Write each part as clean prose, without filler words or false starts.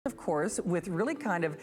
Of course, with really kind of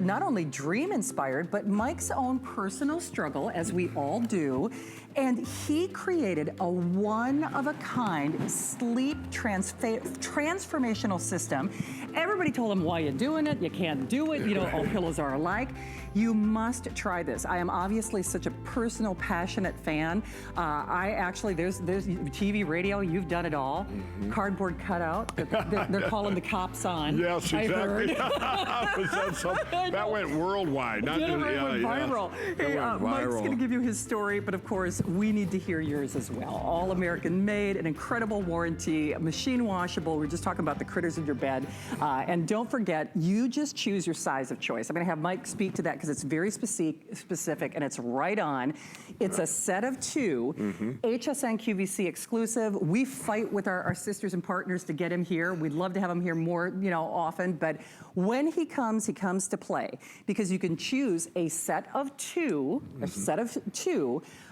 not only dream inspired, but Mike's own personal struggle, as we all do. And he created a one-of-a-kind sleep transformational system. Everybody told him, why are you doing it? You can't do it. You know, all pillows are alike. You must try this. I am obviously such a personal, passionate fan. I actually, there's TV, radio, you've done it all. Cardboard cutout, they're calling the cops on. Yes, exactly. That went worldwide. Not it went viral. Hey, Mike's going to give you his story, but of course, we need to hear yours as well. All American made, an incredible warranty, machine washable. We're just talking about the critters in your bed. And don't forget, you just choose your size of choice. I'm going to have Mike speak to that because it's very specific and it's right on. It's a set of two, HSN QVC exclusive. We fight with our sisters and partners to get him here. We'd love to have him here more, you know, often, but when he comes to play because you can choose a set of two,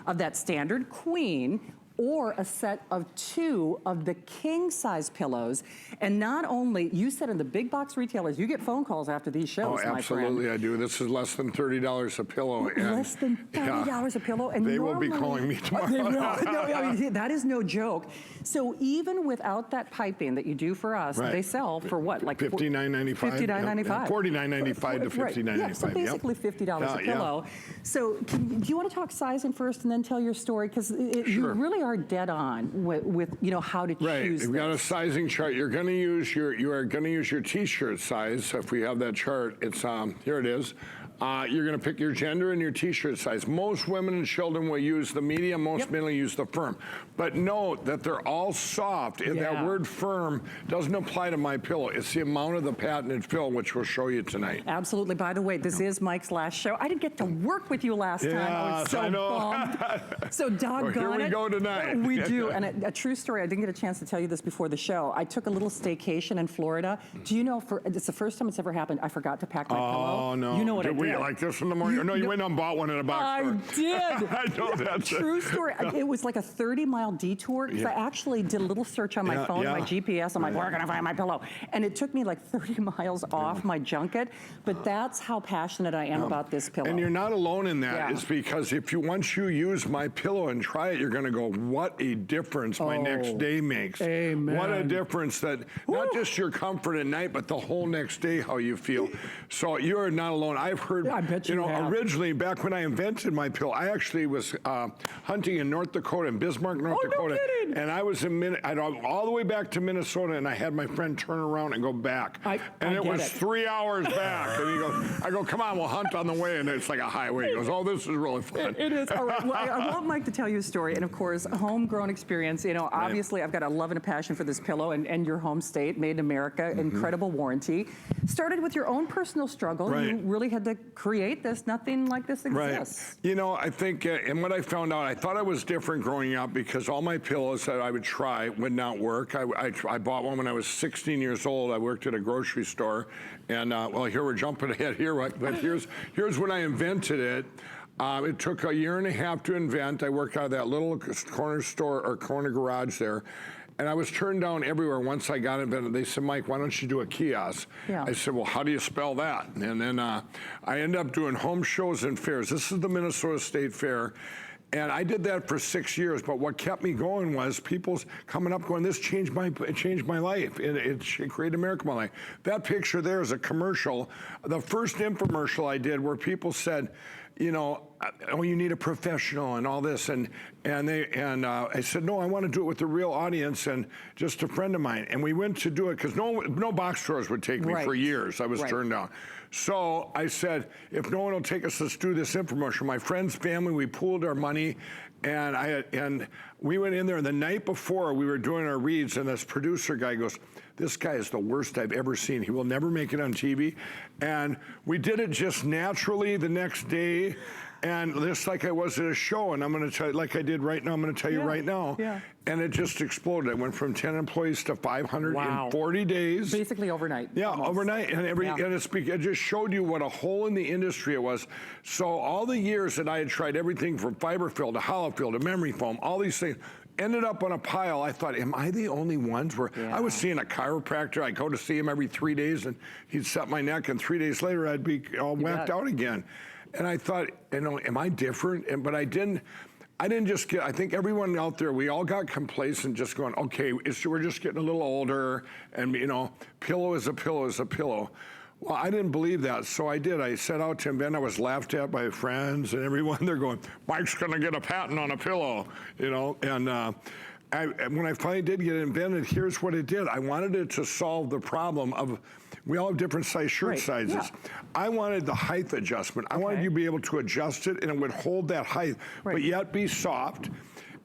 of that standard queen, or a set of two of the king size pillows. And not only, you said in the big box retailers, you get phone calls after these shows, my friend. Absolutely, I do. This is less than $30 a pillow. Less than $30 a pillow. And they will be calling me tomorrow. They will. No, that is no joke. So even without that piping that you do for us, they sell for what? Like $59.95. $59.95. $49.95 to $59.95. Yeah, so basically $50 a pillow. So do you want to talk sizing first and then tell your story? Because you really are dead on with you know how to choose. We've got a sizing chart. You're going to use your t-shirt size. If we have that chart, it's here it is. You're going to pick your gender and your t-shirt size. Most women and children will use the medium, most men will use the firm. But note that they're all soft. And that word firm doesn't apply to MyPillow. It's the amount of the patented fill, which we'll show you tonight. Absolutely. By the way, this is Mike's last show. I didn't get to work with you last time. I was so bummed. So doggone here we go tonight. We do. And a true story, I didn't get a chance to tell you this before the show. I took a little staycation in Florida. Do you know, it's the first time it's ever happened, I forgot to pack my pillow. Oh, no. You know what I did? Like this in the morning? No, you went and bought one at a box store. I did. I know that. True story. It was like a 30-mile detour because I actually did a little search on my phone, my GPS. I'm like, where can I find my pillow? And it took me like 30 miles off my junket. But that's how passionate I am about this pillow. And you're not alone in that. It's because once you use MyPillow and try it, you're going to go, what a difference my next day makes. Amen. What a difference that not just your comfort at night, but the whole next day how you feel. So you're not alone. I've heard, you know, originally back when I invented MyPillow, I actually was hunting in North Dakota, in Bismarck, North Dakota. No kidding. And I was all the way back to Minnesota, and I had my friend turn around and go back. And it was 3 hours back. And he goes, I go, come on, we'll hunt on the way. And it's like a highway. He goes, oh, this is really fun. It is. All right. Well, I want Mike to tell you a story. And of course, homegrown experience. You know, obviously I've got a love and a passion for this pillow and your home state, made in America, incredible warranty. Started with your own personal struggle. You really had to create this. Nothing like this exists. You know, I think, and what I found out, I thought I was different growing up because all my pillows that I would try would not work. I bought one when I was 16 years old. I worked at a grocery store. And well, here we're jumping ahead here, but here's when I invented it. It took a year and a half to invent. I worked out of that little corner store or corner garage there. And I was turned down everywhere once I got invented. They said, Mike, why don't you do a kiosk? I said, well, how do you spell that? And then I ended up doing home shows and fairs. This is the Minnesota State Fair. And I did that for 6 years, but what kept me going was people coming up going, this changed my life. It created a miracle in my life. That picture there is a commercial. The first infomercial I did where people said, you know, oh, you need a professional and all this. And I said, no, I want to do it with the real audience and just a friend of mine. And we went to do it because no box stores would take me for years. I was turned down. So I said, if no one will take us, let's do this infomercial. My friends, family, we pooled our money. And we went in there, and the night before we were doing our reads, and this producer guy goes, this guy is the worst I've ever seen. He will never make it on TV. And we did it just naturally the next day. And just like I was at a show, and I'm going to tell you, like I did right now, I'm going to tell you right now. And it just exploded. I went from 10 employees to 500 in 40 days. Basically overnight. Yeah, overnight. And it just showed you what a hole in the industry it was. So all the years that I had tried everything from fiber fill to hollow fill to memory foam, all these things, ended up on a pile. I thought, am I the only ones where I was seeing a chiropractor? I go to see him every 3 days, and he'd set my neck, and 3 days later, I'd be all whacked out again. And I thought, you know, am I different? But I didn't just get, I think everyone out there, we all got complacent just going, okay, we're just getting a little older, and, you know, pillow is a pillow is a pillow. Well, I didn't believe that, so I did. I set out to invent. I was laughed at by friends and everyone. They're going, Mike's going to get a patent on a pillow, you know, and when I finally did get it invented, here's what it did. I wanted it to solve the problem of, we all have different size shirt sizes. Yeah. I wanted the height adjustment. I wanted you to be able to adjust it, and it would hold that height, but yet be soft.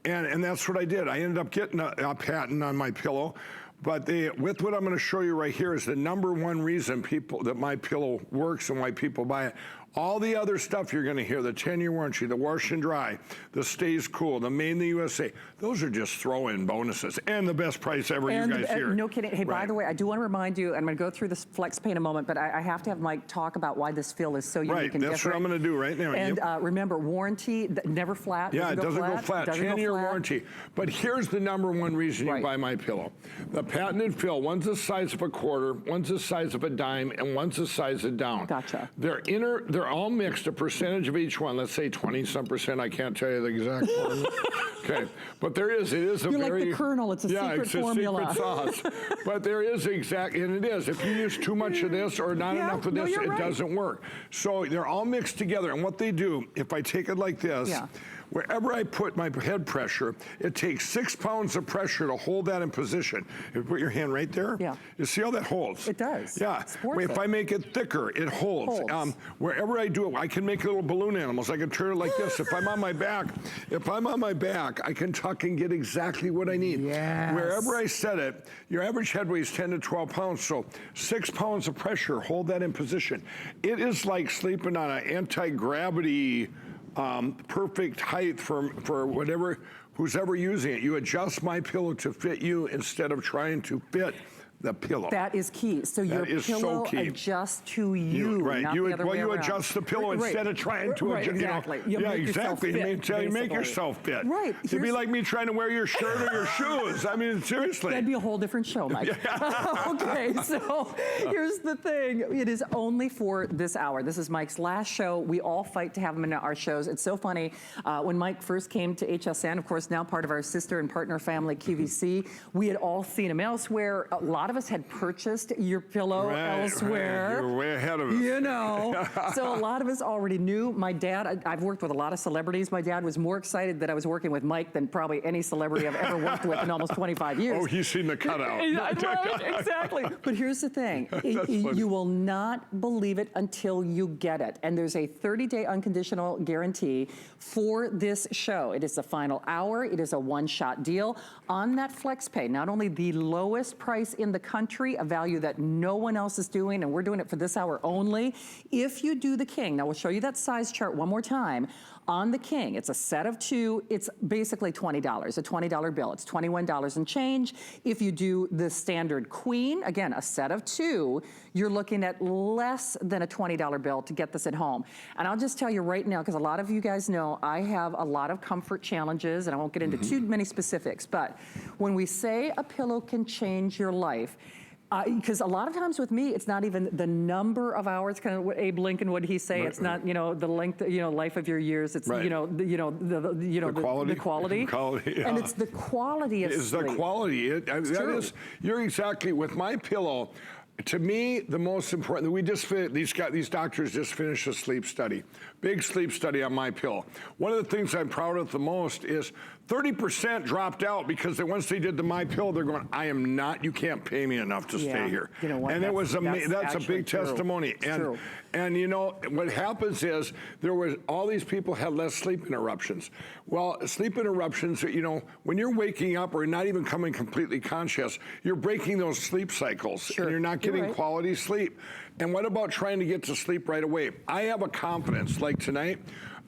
And that's what I did. I ended up getting a patent on MyPillow. But with what I'm going to show you right here is the #1 reason that MyPillow works and why people buy it. All the other stuff you're going to hear, the 10-year warranty, the wash and dry, the stays cool, the made in the USA, those are just throw-in bonuses and the best price ever, you guys hear. No kidding. Hey, by the way, I do want to remind you, I'm going to go through this FlexPay in a moment, but I have to have Mike talk about why this fill is so unique and different. That's what I'm going to do right now. And remember, warranty, never flat. Yeah, it doesn't go flat. 10-year warranty. But here's the #1 reason you buy MyPillow. The patented fill, one's the size of a quarter, one's the size of a dime, and one's the size of down. Gotcha. They're all mixed, a percentage of each one. Let's say 20-some%. I can't tell you the exact one. Okay, but it is a You're very... like the Colonel, it's a secret formula. Secret sauce. But there is and it is. If you use too much of this or not enough of this, it doesn't work. So they're all mixed together, and what they do, if I take it like this, wherever I put my head pressure, it takes 6 pounds of pressure to hold that in position. If you put your hand right there, you see how that holds? It does. Yeah. If I make it thicker, it holds. Wherever I do it, I can make little balloon animals. I can turn it like this. If I'm on my back, I can tuck and get exactly what I need. Yes. Wherever I set it, your average head weighs 10 to 12 pounds, so 6 pounds of pressure, hold that in position. It is like sleeping on an anti-gravity perfect height for who's ever using it. You adjust MyPillow to fit you instead of trying to fit the pillow. That is key. So your pillow adjusts to you, not the other way around. You adjust the pillow instead of trying to adjust. Exactly. You make yourself fit. Right. It'd be like me trying to wear your shirt or your shoes. I mean, seriously. That'd be a whole different show, Mike. Okay, so here's the thing. It is only for this hour. This is Mike's last show. We all fight to have him in our shows. It's so funny. When Mike first came to HSN, of course, now part of our sister and partner family, QVC, we had all seen him elsewhere. A lot of us had purchased your pillow elsewhere. You're way ahead of us. You know. So a lot of us already knew. My dad, I've worked with a lot of celebrities. My dad was more excited that I was working with Mike than probably any celebrity I've ever worked with in almost 25 years. Oh, he's seen the cutout. Right, exactly. But here's the thing. You will not believe it until you get it. And there's a 30-day unconditional guarantee for this show. It is the final hour. It is a one-shot deal on that FlexPay. Not only the lowest price in the country, a value that no one else is doing, and we're doing it for this hour only. If you do the King, now we'll show you that size chart one more time. On the King, it's a set of 2. It's basically $20, a $20 bill. It's $21 and change. If you do the standard Queen, again, a set of 2, you're looking at less than a $20 bill to get this at home. And I'll just tell you right now, because a lot of you guys know I have a lot of comfort challenges, and I won't get into too many specifics, but when we say a pillow can change your life, because a lot of times with me, it's not even the number of hours, kind of what Abe Lincoln would he say. It's not, you know, the length, you know, life of your years. It's the quality. And it's the quality of sleep. It's the quality. You're exactly with MyPillow. To me, the most important, these doctors just finished a sleep study, big sleep study on MyPillow. One of the things I'm proud of the most is 30% dropped out because once they did the MyPillow, they're going, you can't pay me enough to stay here. You know what? And that's a big testimony. And you know, what happens is all these people had less sleep interruptions. Well, sleep interruptions, you know, when you're waking up or not even coming completely conscious, you're breaking those sleep cycles and you're not getting quality sleep. And what about trying to get to sleep right away? I have a confidence, like tonight,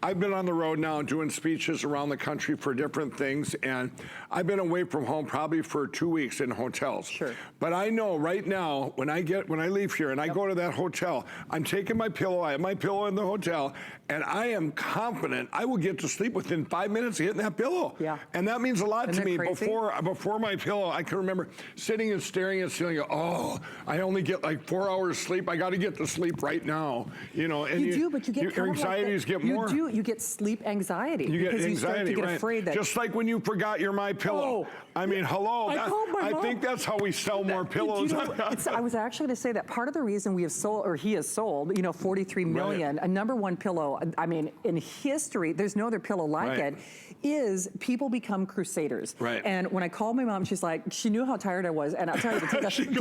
I've been on the road now doing speeches around the country for different things, and I've been away from home probably for 2 weeks in hotels. Sure. But I know right now, when I leave here and I go to that hotel, I'm taking my pillow, I have my pillow in the hotel, and I am confident I will get to sleep within 5 minutes of hitting that pillow. Yeah. And that means a lot Isn't to me. that crazy? Before my pillow, I can remember sitting and staring at the ceiling, oh, I only get like 4 hours sleep. I got to get to sleep right now. You know, and you do, but you get your kind of anxieties get more. You get sleep anxiety. You get because anxiety, you start to get right. afraid that. Just like when you forgot your MyPillow. Oh. I mean, hello. I think that's how we sell more pillows. You know, I was actually going to say that part of the reason we have sold, or he has sold, 43 million, a #1 pillow, I mean, in history, there's no other pillow like it, is people become crusaders. Right. And when I called my mom, she's like, she knew how tired I was, and I'll tell you, to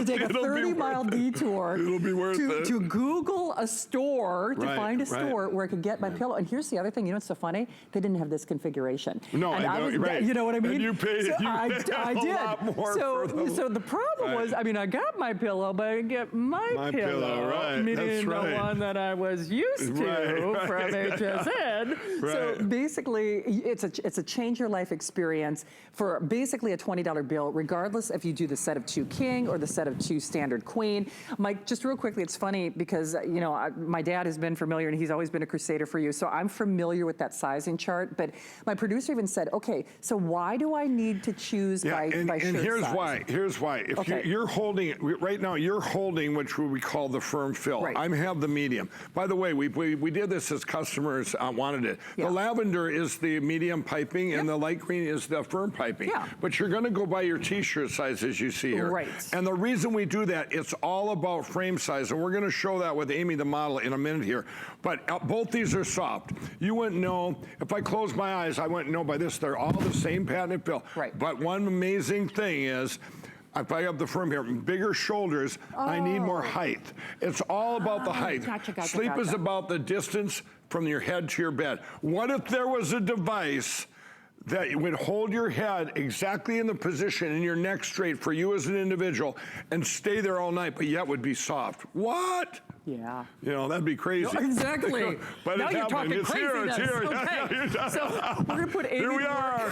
take a 30-mile detour It'll be worth it. to Google a store, to find a store where I could get my pillow. And here's the other thing, you know what's so funny? They didn't have this configuration. No, and I know, right. You know what I mean? And you paid, so I did. a lot more for them. So the problem was, I mean, I got my pillow, but I didn't get my pillow, right. meaning That's right. the one that I was used to from HSN. So basically, it's a change your life experience for basically a $20 bill, regardless if you do the set of 2 king or the set of 2 standard queen. Mike, just real quickly, it's funny because, my dad has been familiar and he's always been a crusader for you, so I'm familiar with that sizing chart, but my producer even said, okay, so why do I need to choose by shirt size? Here's why. If you're holding it, right now you're holding what we call the firm fill. Right. I have the medium. By the way, we did this as customers wanted it. Yeah. The lavender is the medium piping and the light green is the firm piping. Yeah. But you're going to go by your t-shirt size as you see here. Right. And the reason we do that, it's all about frame size, and we're going to show that with Amy, the model, in a minute here. But both these are soft. You wouldn't know, if I close my eyes, I wouldn't know by this. They're all the same patented fill. Right. But one amazing thing is, if I have the firm here, bigger shoulders, I need more height. It's all about the height. Gotcha. Sleep is about the distance from your head to your bed. What if there was a device that would hold your head exactly in the position and your neck straight for you as an individual and stay there all night, but yet would be soft? What? Yeah. That'd be crazy. No, exactly. But now you're talking it's craziness. Here. Okay. So we're going to put Amy Here we are.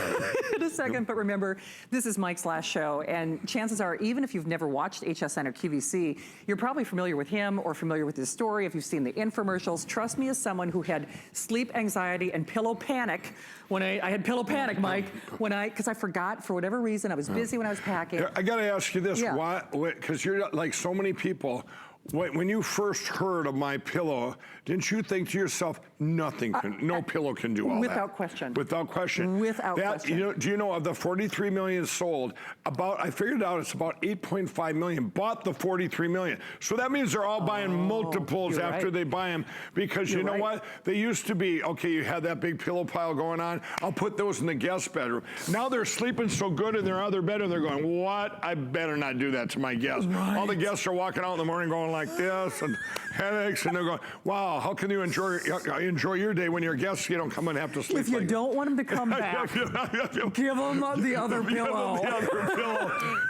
in a second, but remember, this is Mike's last show, and chances are, even if you've never watched HSN or QVC, you're probably familiar with him or familiar with his story if you've seen the infomercials. Trust me, as someone who had sleep anxiety and pillow panic, when I had pillow panic, Mike, because I forgot, for whatever reason, I was busy when I was packing. I got to ask you this, Yeah. because you're like so many people, when you first heard of MyPillow, didn't you think to yourself, no pillow can do all that? Without question. Without question. Without question. Do you know of the 43 million sold, I figured out it's about 8.5 million bought the 43 million. So that means they're all buying multiples after they buy them, because you know what? They used to be, okay, you had that big pillow pile going on, I'll put those in the guest bedroom. Now they're sleeping so good in their other bedroom, they're going, what? I better not do that to my guests. Right. All the guests are walking out in the morning going like this, and headaches, and they're going, wow, how can you enjoy your day when your guests, come and have to sleep? If you don't want them to come back, give them the other pillow.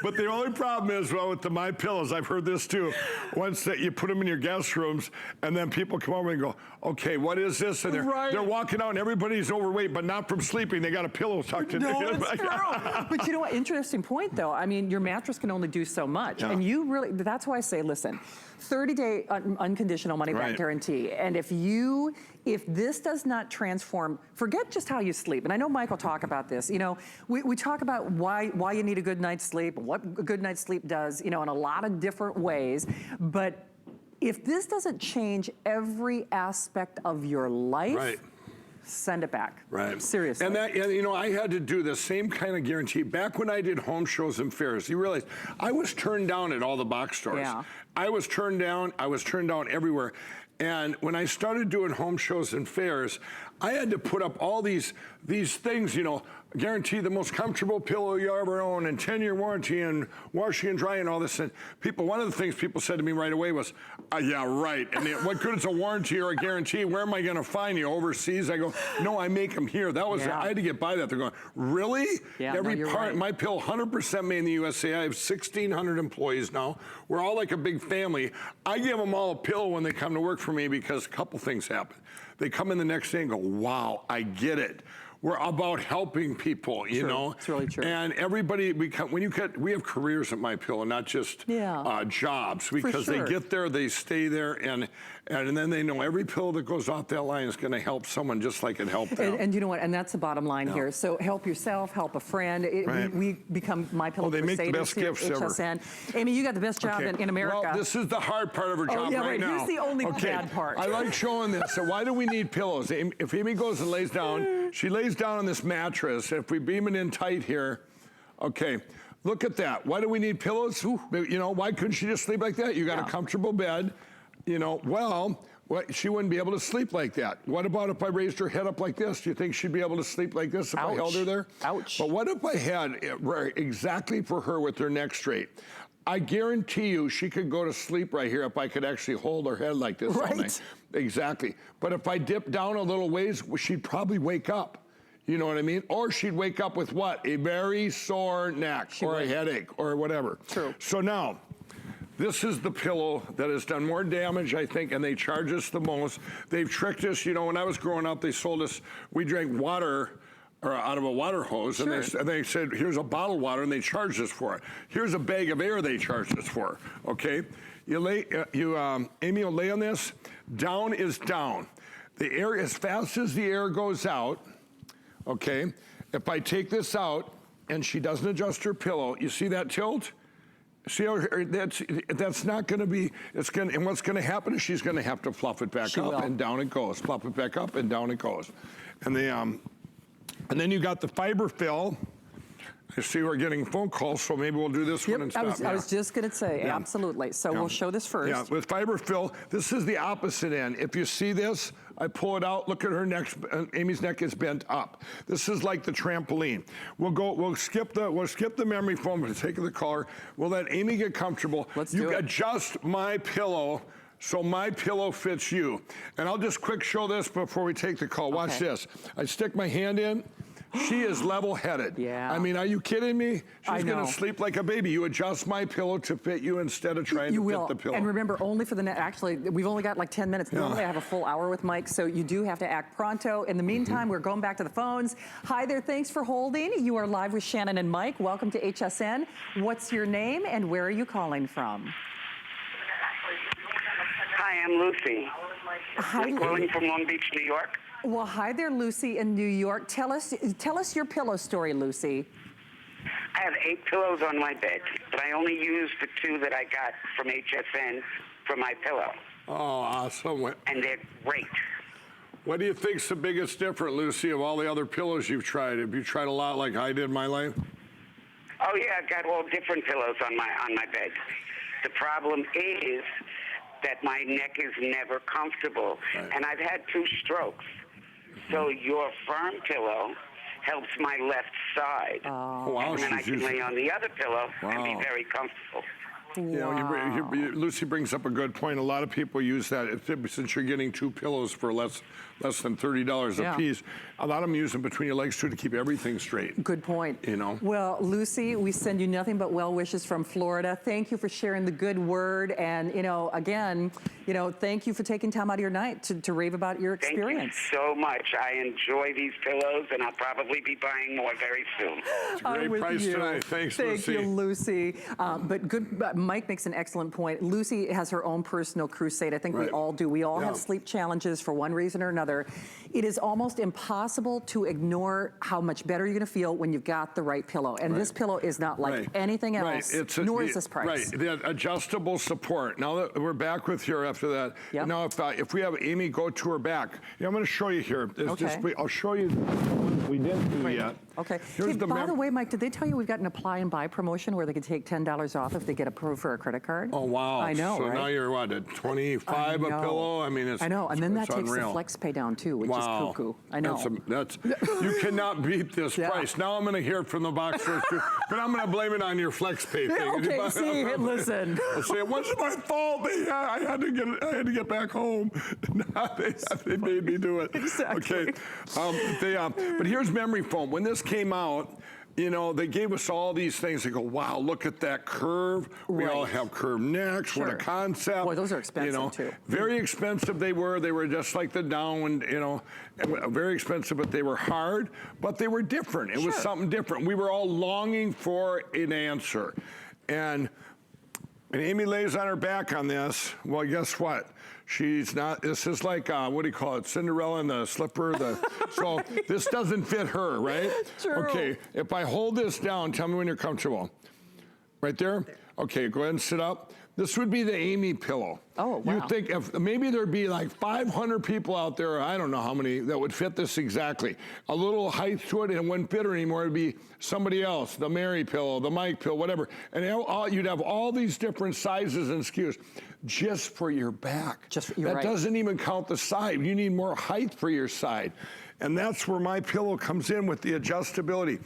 But the only problem is, with the MyPillows, I've heard this too, once that you put them in your guest rooms, and then people come over and go, okay, what is this? And they're walking out, and everybody's overweight, but not from sleeping. They got a pillow tucked in. No, it's true. But you know what? Interesting point, though. I mean, your mattress can only do so much. Yeah. And you really, that's why I say, listen, 30-day unconditional money-back guarantee. And if this does not transform, forget just how you sleep. And I know Mike will talk about this. We talk about why you need a good night's sleep and what a good night's sleep does, in a lot of different ways. But if this doesn't change every aspect of your life, send it back. Right. Seriously. And I had to do the same kind of guarantee. Back when I did home shows and fairs, you realize I was turned down at all the box stores. Yeah. I was turned down everywhere. And when I started doing home shows and fairs, I had to put up all these things, Guarantee the most comfortable pillow you ever own, and 10-year warranty, and washing and drying, all this. And people, one of the things people said to me right away was, yeah, right. And what good is a warranty or a guarantee? Where am I going to find you? Overseas? I go, no, I make them here. That was, I had to get by that. They're going, really? Yeah, Every no, part, right. MyPillow, 100% made in the USA. I have 1,600 employees now. We're all like a big family. I give them all a pillow when they come to work for me because a couple things happen. They come in the next day and go, wow, I get it. We're about helping people, you know. It's really true. And everybody, we have careers at MyPillow, not just jobs, because they get there, they stay there, and then they know every pillow that goes off that line is going to help someone just like it helped them. And you know what? And that's the bottom line here. So help yourself, help a friend. We become MyPillow they Crusaders make the best here gifts at ever. HSN. Amy, you got the best job in America. Well, this is the hard part of her job right now. Here's the only bad part. I like showing this. So why do we need pillows? If Amy goes and lays down, she lays down on this mattress. If we beam it in tight here, okay, look at that. Why do we need pillows? You know, why couldn't she just sleep like that? You got a comfortable bed, you know, well, she wouldn't be able to sleep like that. What about if I raised her head up like this? Do you think she'd be able to sleep like this if I held her there? Ouch. But what if I had it exactly for her with her neck straight? I guarantee you she could go to sleep right here if I could actually hold her head like this all night. Exactly. But if I dip down a little ways, she'd probably wake up. You know what I mean? Or she'd wake up with what? A very sore neck or a headache or whatever. True. So now, this is the pillow that has done more damage, I think, and they charge us the most. They've tricked us. You know, when I was growing up, they sold us, we drank water or out of a water hose, and they said, here's a bottle of water, and they charged us for it. Here's a bag of air they charged us for, okay? Amy will lay on this. Down is down. The air, as fast as the air goes out, okay, if I take this out and she doesn't adjust her pillow, you see that tilt? See how that's not going to be, and what's going to happen is she's going to have to fluff it back up and down it goes. Fluff it back up and down it goes. And then you got the fiber fill. I see we're getting phone calls, so maybe we'll do this one and stop. I was just going to say, absolutely. So we'll show this first. Yeah, with fiber fill, this is the opposite end. If you see this, I pull it out, look at her neck, Amy's neck is bent up. This is like the trampoline. We'll skip the memory foam for the sake of the caller. We'll let Amy get comfortable. Let's do it. You adjust MyPillow so MyPillow fits you. And I'll just quick show this before we take the call. Watch this. I stick my hand in. She is level-headed. Yeah. I mean, are you kidding me? She's going to sleep like a baby. You adjust MyPillow to fit you instead of trying to fit the pillow. And remember, only for the actually, we've only got like 10 minutes. Normally I have a full hour with Mike, so you do have to act pronto. In the meantime, we're going back to the phones. Hi there, thanks for holding. You are live with Shannon and Mike. Welcome to HSN. What's your name and where are you calling from? Hi, I'm Lucy. Hi, I'm calling from Long Beach, New York. Well, hi there, Lucy in New York. Tell us your pillow story, Lucy. I have 8 pillows on my bed, but I only use the 2 that I got from HSN for my pillow. Oh, awesome. And they're great. What do you think's the biggest difference, Lucy, of all the other pillows you've tried? Have you tried a lot like I did in my life? Oh yeah, I've got all different pillows on my bed. The problem is that my neck is never comfortable, and I've had 2 strokes. So your firm pillow helps my left side. Oh, wow, and then I can lay on the other pillow and be very comfortable. You know, Lucy brings up a good point. A lot of people use that. Since you're getting 2 pillows for less than $30 a piece, a lot of them use them between your legs too to keep everything straight. Good point. You know. Well, Lucy, we send you nothing but well wishes from Florida. Thank you for sharing the good word, and again, thank you for taking time out of your night to rave about your experience. Thank you so much. I enjoy these pillows, and I'll probably be buying more very soon. It's a great price tonight. Thanks, Lucy. Thank you, Lucy. But Mike makes an excellent point. Lucy has her own personal crusade. I think we all do. We all have sleep challenges for one reason or another. It is almost impossible to ignore how much better you're going to feel when you've got the right pillow. And this pillow is not like anything else, nor is this price. Right, the adjustable support. Now that we're back with you after that, now if we have Amy go to her back, I'm going to show you here. I'll show you we didn't do yet. Okay. By the way, Mike, did they tell you we've got an apply and buy promotion where they can take $10 off if they get a approved for a credit card. Oh, wow. I know, so right? now you're what, at 25 a pillow? I mean, it's I know, and then that takes unreal. the flex pay down too, which is cuckoo. I know. You cannot beat this price. Now I'm going to hear it from the box stores too, but I'm going to blame it on your flex pay thing. Okay, see, listen. I'll say it wasn't my fault. I had to get back home. They made me do it. Exactly. Okay. But here's memory foam. When this came out, you know, they gave us all these things. They go, wow, look at that curve. We all have curved necks. What a concept. Boy, those are expensive too. Very expensive they were. They were just like the down, you know, very expensive, but they were hard, but they were different. It was something different. We were all longing for an answer. And Amy lays on her back on this. Well, guess what? She's not, this is like, what do you call it? Cinderella and the slipper. So this doesn't fit her, right? True. Okay, if I hold this down, tell me when you're comfortable. Right there? Okay, go ahead and sit up. This would be the Amy pillow. Oh, wow. You think if maybe there'd be like 500 people out there, I don't know how many, that would fit this exactly. A little height to it, and it wouldn't fit her anymore. It'd be somebody else, the Mary pillow, the Mike pillow, whatever. And you'd have all these different sizes and SKUs just for your back. That doesn't even count the side. You need more height for your side. And that's where MyPillow comes in with the adjustability.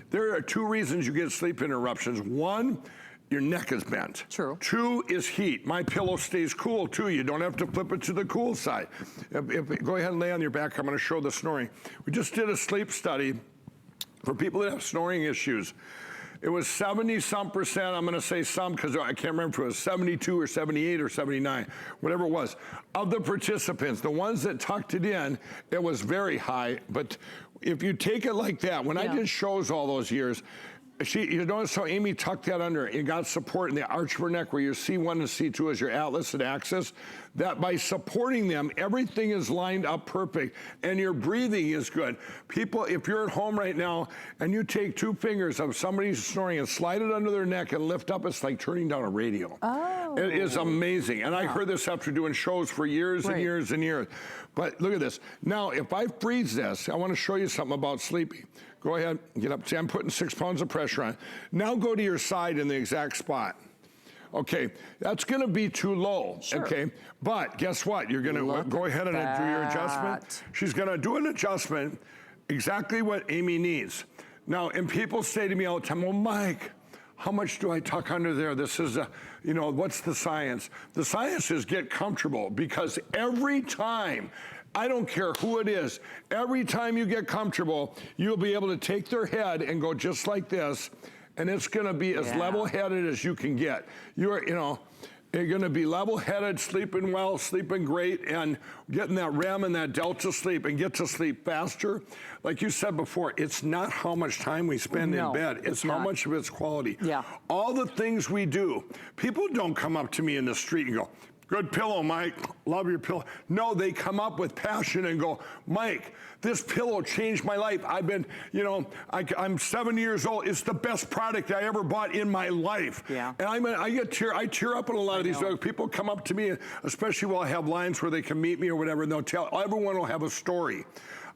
There are 2 reasons you get sleep interruptions. 1, your neck is bent. True. 2 is heat. MyPillow stays cool too. You don't have to flip it to the cool side. Go ahead and lay on your back. I'm going to show the snoring. We just did a sleep study for people that have snoring issues. It was 70-some%, I'm going to say some because I can't remember if it was 72 or 78 or 79, whatever it was. Of the participants, the ones that tucked it in, it was very high. But if you take it like that, when I did shows all those years, you notice how Amy tucked that under. It got support in the arch of her neck where your C1 and C2 is your atlas and axis. That by supporting them, everything is lined up perfect and your breathing is good. People, if you're at home right now and you take 2 fingers of somebody's snoring and slide it under their neck and lift up, it's like turning down a radio. Oh. It is amazing. And I heard this after doing shows for years and years and years. But look at this. Now, if I freeze this, I want to show you something about sleeping. Go ahead, get up. See, I'm putting 6 pounds of pressure on. Now go to your side in the exact spot. Okay, that's going to be too low, okay? But guess what? You're going to go ahead and do your adjustment. She's going to do an adjustment, exactly what Amy needs. Now, and people say to me all the time, well, Mike, how much do I tuck under there? This is, you know, what's the science? The science is get comfortable because every time, I don't care who it is, every time you get comfortable, you'll be able to take their head and go just like this, and it's gonna be as level-headed as you can get. You're gonna be level-headed, sleeping well, sleeping great, and getting that REM and that delta sleep and get to sleep faster. Like you said before, it's not how much time we spend in bed, it's how much of it's quality. Yeah. All the things we do, people don't come up to me in the street and go, good pillow, Mike. Love your pillow. No, they come up with passion and go, Mike, this pillow changed my life. I've been, you know, I'm 7 years old. It's the best product I ever bought in my life. Yeah. And I tear up in a lot of these. People come up to me, especially while I have lines where they can meet me or whatever, and they'll tell, everyone will have a story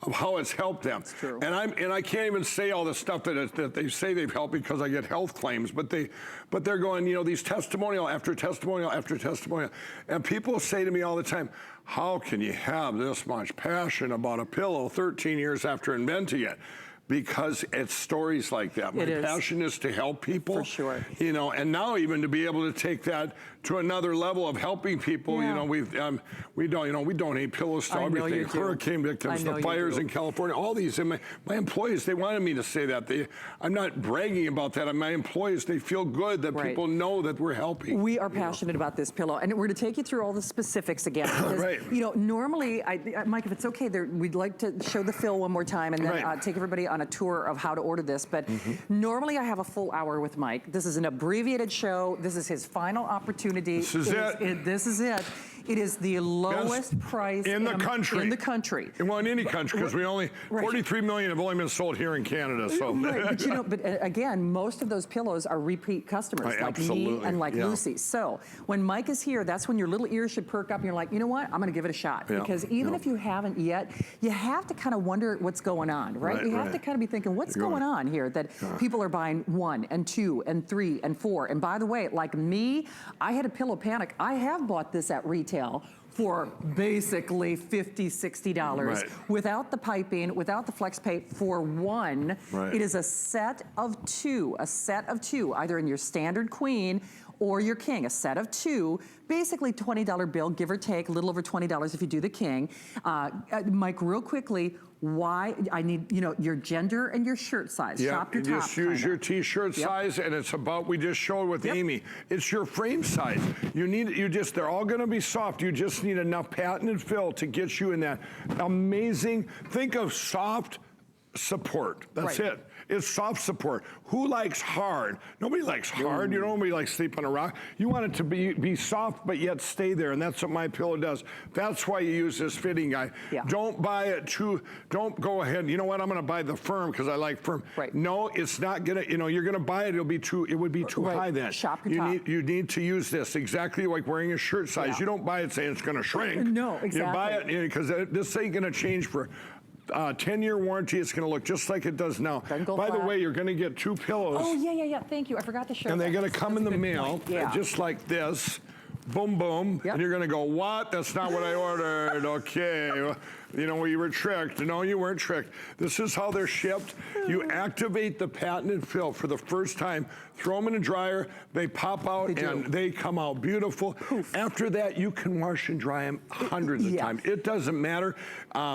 of how it's helped them. That's true. And I can't even say all the stuff that they say they've helped because I get health claims, but they're going, you know, these testimonial after testimonial after testimonial. And people say to me all the time, how can you have this much passion about a pillow 13 years after inventing it? Because it's stories like that. My passion is to help people. For sure. You know, and now even to be able to take that to another level of helping people, you know, we donate pillows to everything. Hurricane victims, the fires in California, all these. And my employees, they wanted me to say that. I'm not bragging about that. My employees, they feel good that people know that we're helping. We are passionate about this pillow. And we're going to take you through all the specifics again. Because, you know, normally, Mike, if it's okay, we'd like to show the fill one more time and then take everybody on a tour of how to order this. But normally I have a full hour with Mike. This is an abbreviated show. This is his final opportunity. This is it. This is it. It is the lowest price in the country. In the country. Well, in any country, because we only 43 million have only been sold here in Canada. So, but you know, but again, most of those pillows are repeat customers, like me and like Lucy. So when Mike is here, that's when your little ears should perk up, and you're like, you know what? I'm going to give it a shot, because even if you haven't yet, you have to kind of wonder what's going on, right? You have to kind of be thinking, what's going on here? That people are buying 1 and 2 and 3 and 4. And by the way, like me, I had a pillow panic. I have bought this at retail for basically $50, $60 without the piping, without the flex pay for one. It is a set of two, either in your standard queen or your king, a set of 2, basically $20 bill, give or take, a little over $20 if you do the king. Mike, real quickly, why I need, you know, your gender and your shirt size. Shop your top. Just use your t-shirt size, and it's about, we just showed with Amy, it's your frame size. They're all gonna be soft. You just need enough patented fill to get you in that amazing, think of soft support. That's it. It's soft support. Who likes hard? Nobody likes hard. You know, nobody likes sleep on a rock. You want it to be soft, but yet stay there, and that's what MyPillow does. That's why you use this fitting guide. Don't buy it don't go ahead, you know what, I'm gonna buy the firm because I like firm. No, it's not gonna, you know, you're gonna buy it, it would be too high then. Shop your top. You need to use this exactly like wearing a shirt size. You don't buy it saying it's gonna shrink. No, exactly. You buy it because this ain't gonna change for 10-year warranty. It's going to look just like it does now. By the way, you're going to get 2 pillows. Oh, yeah. Thank you. I forgot to show. And they're going to come in the mail, just like this. Boom, boom. And you're going to go, what? That's not what I ordered. Okay. You know, you were tricked. No, you weren't tricked. This is how they're shipped. You activate the patented fill for the first time, throw them in a dryer, they pop out, and they come out beautiful. After that, you can wash and dry them hundreds of times. It doesn't matter.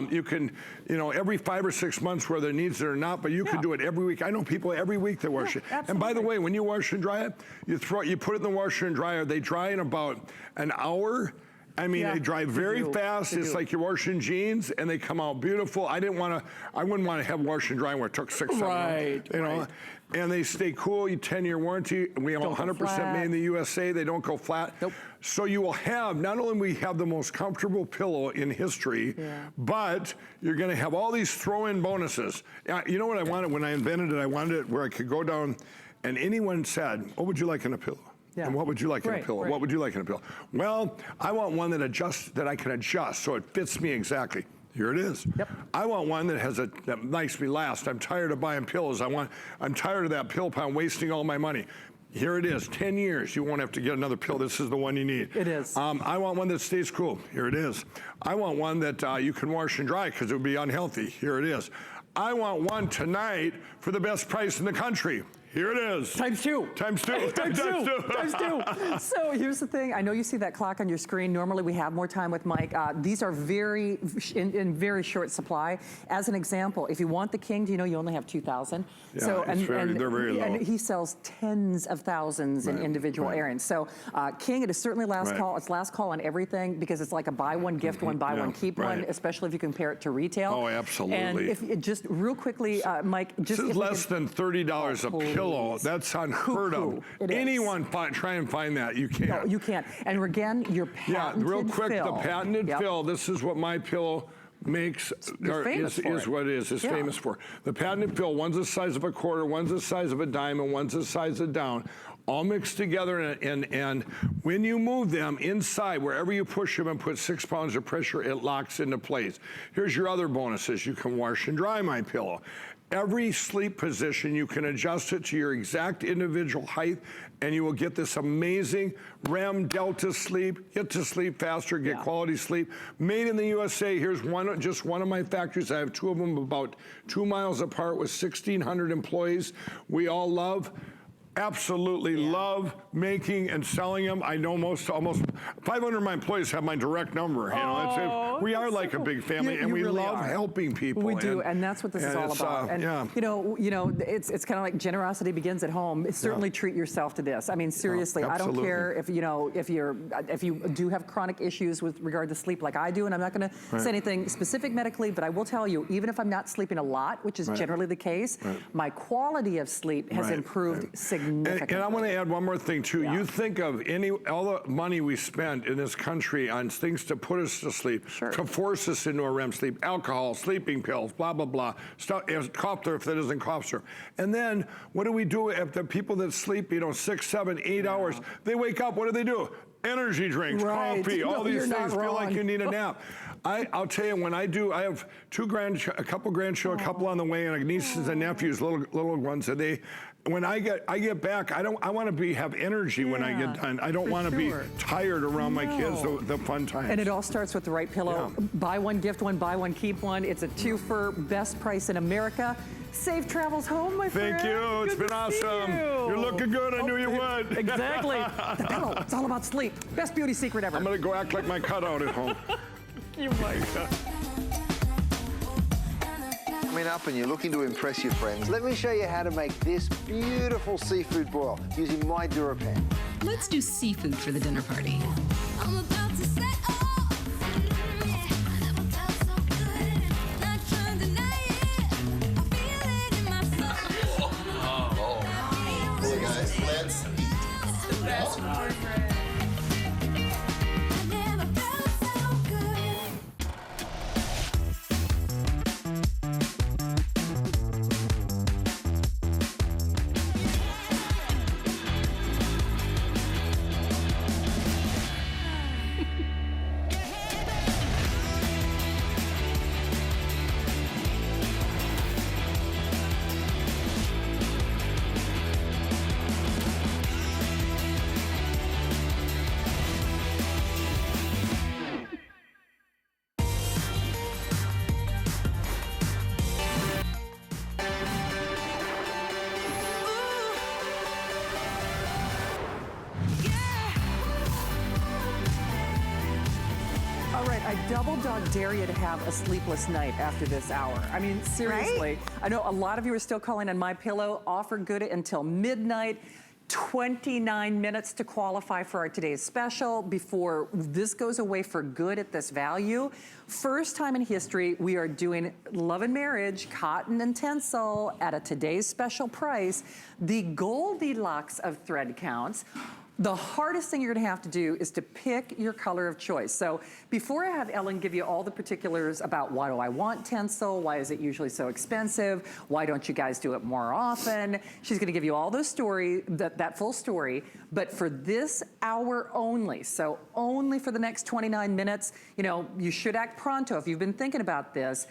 You can, you know, every 5 or 6 months whether it needs it or not, but you can do it every week. I know people every week that wash it. And by the way, when you wash and dry it, you put it in the washer and dryer. They dry in about an hour. I mean, they dry very fast. It's like you're washing jeans, and they come out beautiful. I wouldn't want to have wash and dry where it took 6, 7 months. You know, and they stay cool. 10-year warranty. We have 100% made in the USA. They don't go flat. So you will have, not only we have the most comfortable pillow in history, but you're going to have all these throw-in bonuses. You know what I wanted when I invented it? I wanted it where I could go down, and anyone said, "What would you like in a pillow?" And what would you like in a pillow? What would you like in a pillow? Well, I want one that I can adjust so it fits me exactly. Here it is. I want one that makes me last. I'm tired of buying pillows. I'm tired of that pill pound wasting all my money. Here it is, 10 years. You won't have to get another pill. This is the one you need. It is. I want one that stays cool. Here it is. I want one that you can wash and dry because it would be unhealthy. Here it is. I want one tonight for the best price in the country. Here it is. Times 2. Times 2. Times 2. Times 2. So here's the thing. I know you see that clock on your screen. Normally we have more time with Mike. These are in very short supply. As an example, if you want the king, do you know you only have 2,000? So they're very low. And he sells tens of thousands in individual areas. So king, it is certainly last call. It's last call on everything because it's like a buy one, gift one, buy one, keep one, especially if you compare it to retail. Oh, absolutely. And if just real quickly, Mike, this is less than $30 a pillow. That's unheard of. Anyone try and find that. You can't. No, you can't. And again, your patented real quick, fill. the patented fill, this is what MyPillow makes, is what it is famous for. The patented fill, one's the size of a quarter, one's the size of a dime, and one's the size of a down, all mixed together, and when you move them inside, wherever you push them and put 6 pounds of pressure, it locks into place. Here's your other bonuses. You can wash and dry MyPillow. Every sleep position, you can adjust it to your exact individual height, and you will get this amazing REM Delta sleep, get to sleep faster, get quality sleep. Made in the USA. Here's just one of my factories. I have 2 of them about 2 miles apart with 1,600 employees. We all absolutely love making and selling them. I know almost 500 of my employees have my direct number. You know, we are like a big family, and we really love helping people. We do, and that's what this is all about. And you know, it's kind of like generosity begins at home. Certainly treat yourself to this. I mean, seriously, I don't care if if you do have chronic issues with regard to sleep, like I do, and I'm not going to say anything specific medically, but I will tell you, even if I'm not sleeping a lot, which is generally the case, my quality of sleep has improved significantly. significantly. And I want to add one more thing too. Yeah. You think of all the money we spend in this country on things to put us to sleep, to force us into a REM sleep, alcohol, sleeping pills, blah, blah, blah, stuff, cough syrup that isn't cough syrup. And then what do we do if the people that sleep, 6, 7, 8 hours, they wake up, what do? Energy drinks, coffee, all these things, feel like you need a nap. I'll tell you, when I have a couple grandchildren, a couple on the way, and nieces and nephews, little ones, and when I get back, I want to have energy when I get done. I don't want to be tired around my kids, the fun times. And it all starts with the right pillow. Yeah. Buy one, gift one, buy one, keep one. It's a two-for, best price in America. Safe travels home, my friend. Thank you. It's been awesome. You're looking good. I knew you would. Exactly. The pillow. It's all about sleep. Best beauty secret ever. I'm going to go act like my cutout at home. You might. Coming up and you're looking to impress your friends, let me show you how to make this beautiful seafood boil using my DuraPan. Let's do seafood for the dinner party. I'm about to set off. I never felt so good. Not trying to deny it. I feel it in my soul. Hey guys, let's eat. It's the best boyfriend. I never felt so good. All right, I double dog dare you to have a sleepless night after this hour. I mean, seriously. Right? I know a lot of you are still calling on MyPillow. Offer good until midnight. 29 minutes to qualify for our today's special before this goes away for good at this value. First time in history, we are doing Love and Marriage, cotton and tencel at a today's special price. The Goldilocks of thread counts. The hardest thing you're gonna have to do is to pick your color of choice. So before I have Ellen give you all the particulars about why do I want tencel, why is it usually so expensive, why don't you guys do it more often, she's gonna give you all those story, that full story, but for this hour only, so only for the next 29 minutes, you should act pronto if you've been thinking about this,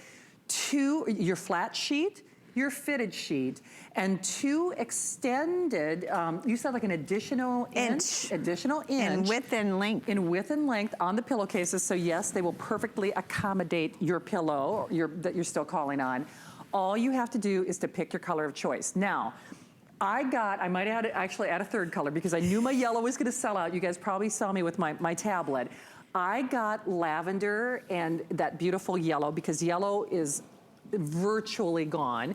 your flat sheet, your fitted sheet, and 2 extended, you said like an additional inch. Additional inch. In width and length. In width and length on the pillowcases. So yes, they will perfectly accommodate your pillow that you're still calling on. All you have to do is to pick your color of choice. Now, I might actually add a third color because I knew my yellow was gonna sell out. You guys probably saw me with my tablet. I got lavender and that beautiful yellow because yellow is virtually gone.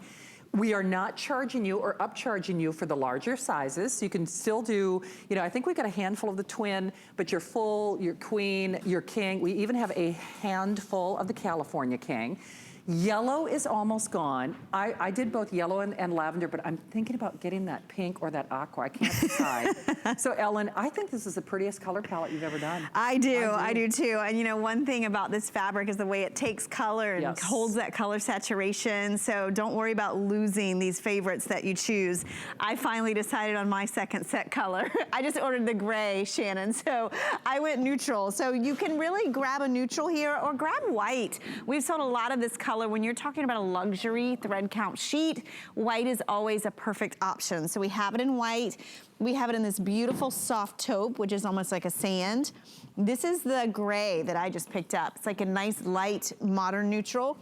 We are not charging you or upcharging you for the larger sizes. So you can still do, I think we've got a handful of the twin, but your full, your queen, your king. We even have a handful of the California king. Yellow is almost gone. I did both yellow and lavender, but I'm thinking about getting that pink or that aqua. I can't decide. So Ellen, I think this is the prettiest color palette you've ever done. I do too. And one thing about this fabric is the way it takes color and holds that color saturation. So don't worry about losing these favorites that you choose. I finally decided on my second set color. I just ordered the gray, Shannon. So I went neutral. So you can really grab a neutral here or grab white. We've sold a lot of this color. When you're talking about a luxury thread count sheet, white is always a perfect option. So we have it in white. We have it in this beautiful soft taupe, which is almost like a sand. This is the gray that I just picked up. It's like a nice light modern neutral.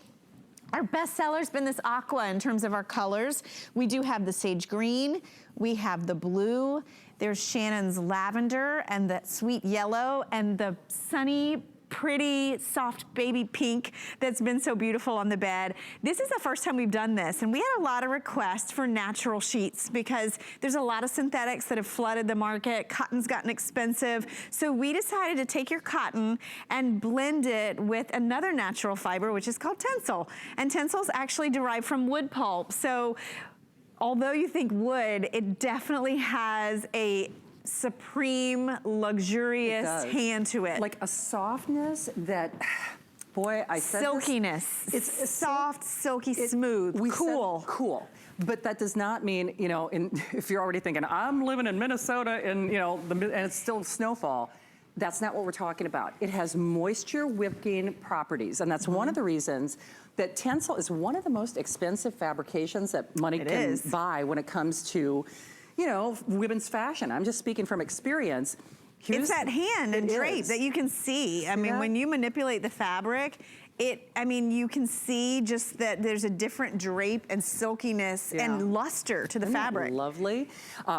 Our best seller's been this aqua in terms of our colors. We do have the sage green. We have the blue. There's Shannon's lavender and that sweet yellow and the sunny, pretty, soft baby pink that's been so beautiful on the bed. This is the first time we've done this, and we had a lot of requests for natural sheets because there's a lot of synthetics that have flooded the market. Cotton's gotten expensive. So we decided to take your cotton and blend it with another natural fiber, which is called tencel. And tencel is actually derived from wood pulp. So although you think wood, it definitely has a supreme, luxurious hand to it. Like a softness that, boy, I said silkiness. It's soft, silky, smooth, cool. Cool. But that does not mean, you know, if you're already thinking, I'm living in Minnesota and, you know, and it's still snowfall. That's not what we're talking about. It has moisture wicking properties, and that's one of the reasons that Tencel is one of the most expensive fabrications that money can buy when it comes to, you know, women's fashion. I'm just speaking from experience. It's that hand and drape that you can see. I mean, when you manipulate the fabric, I mean, you can see just that there's a different drape and silkiness and luster to the fabric. Lovely.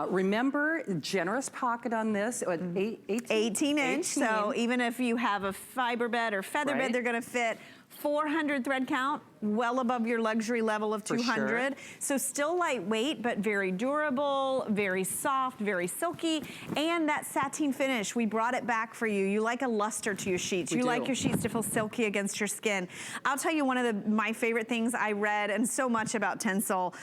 Remember, generous pocket on this, 18 inch. So even if you have a fiber bed or feather bed, they're gonna fit. 400 thread count, well above your luxury level of 200. So still lightweight, but very durable, very soft, very silky, and that sateen finish. We brought it back for you. You like a luster to your sheets. You like your sheets to feel silky against your skin. I'll tell you one of my favorite things I read, and so much about Tencel.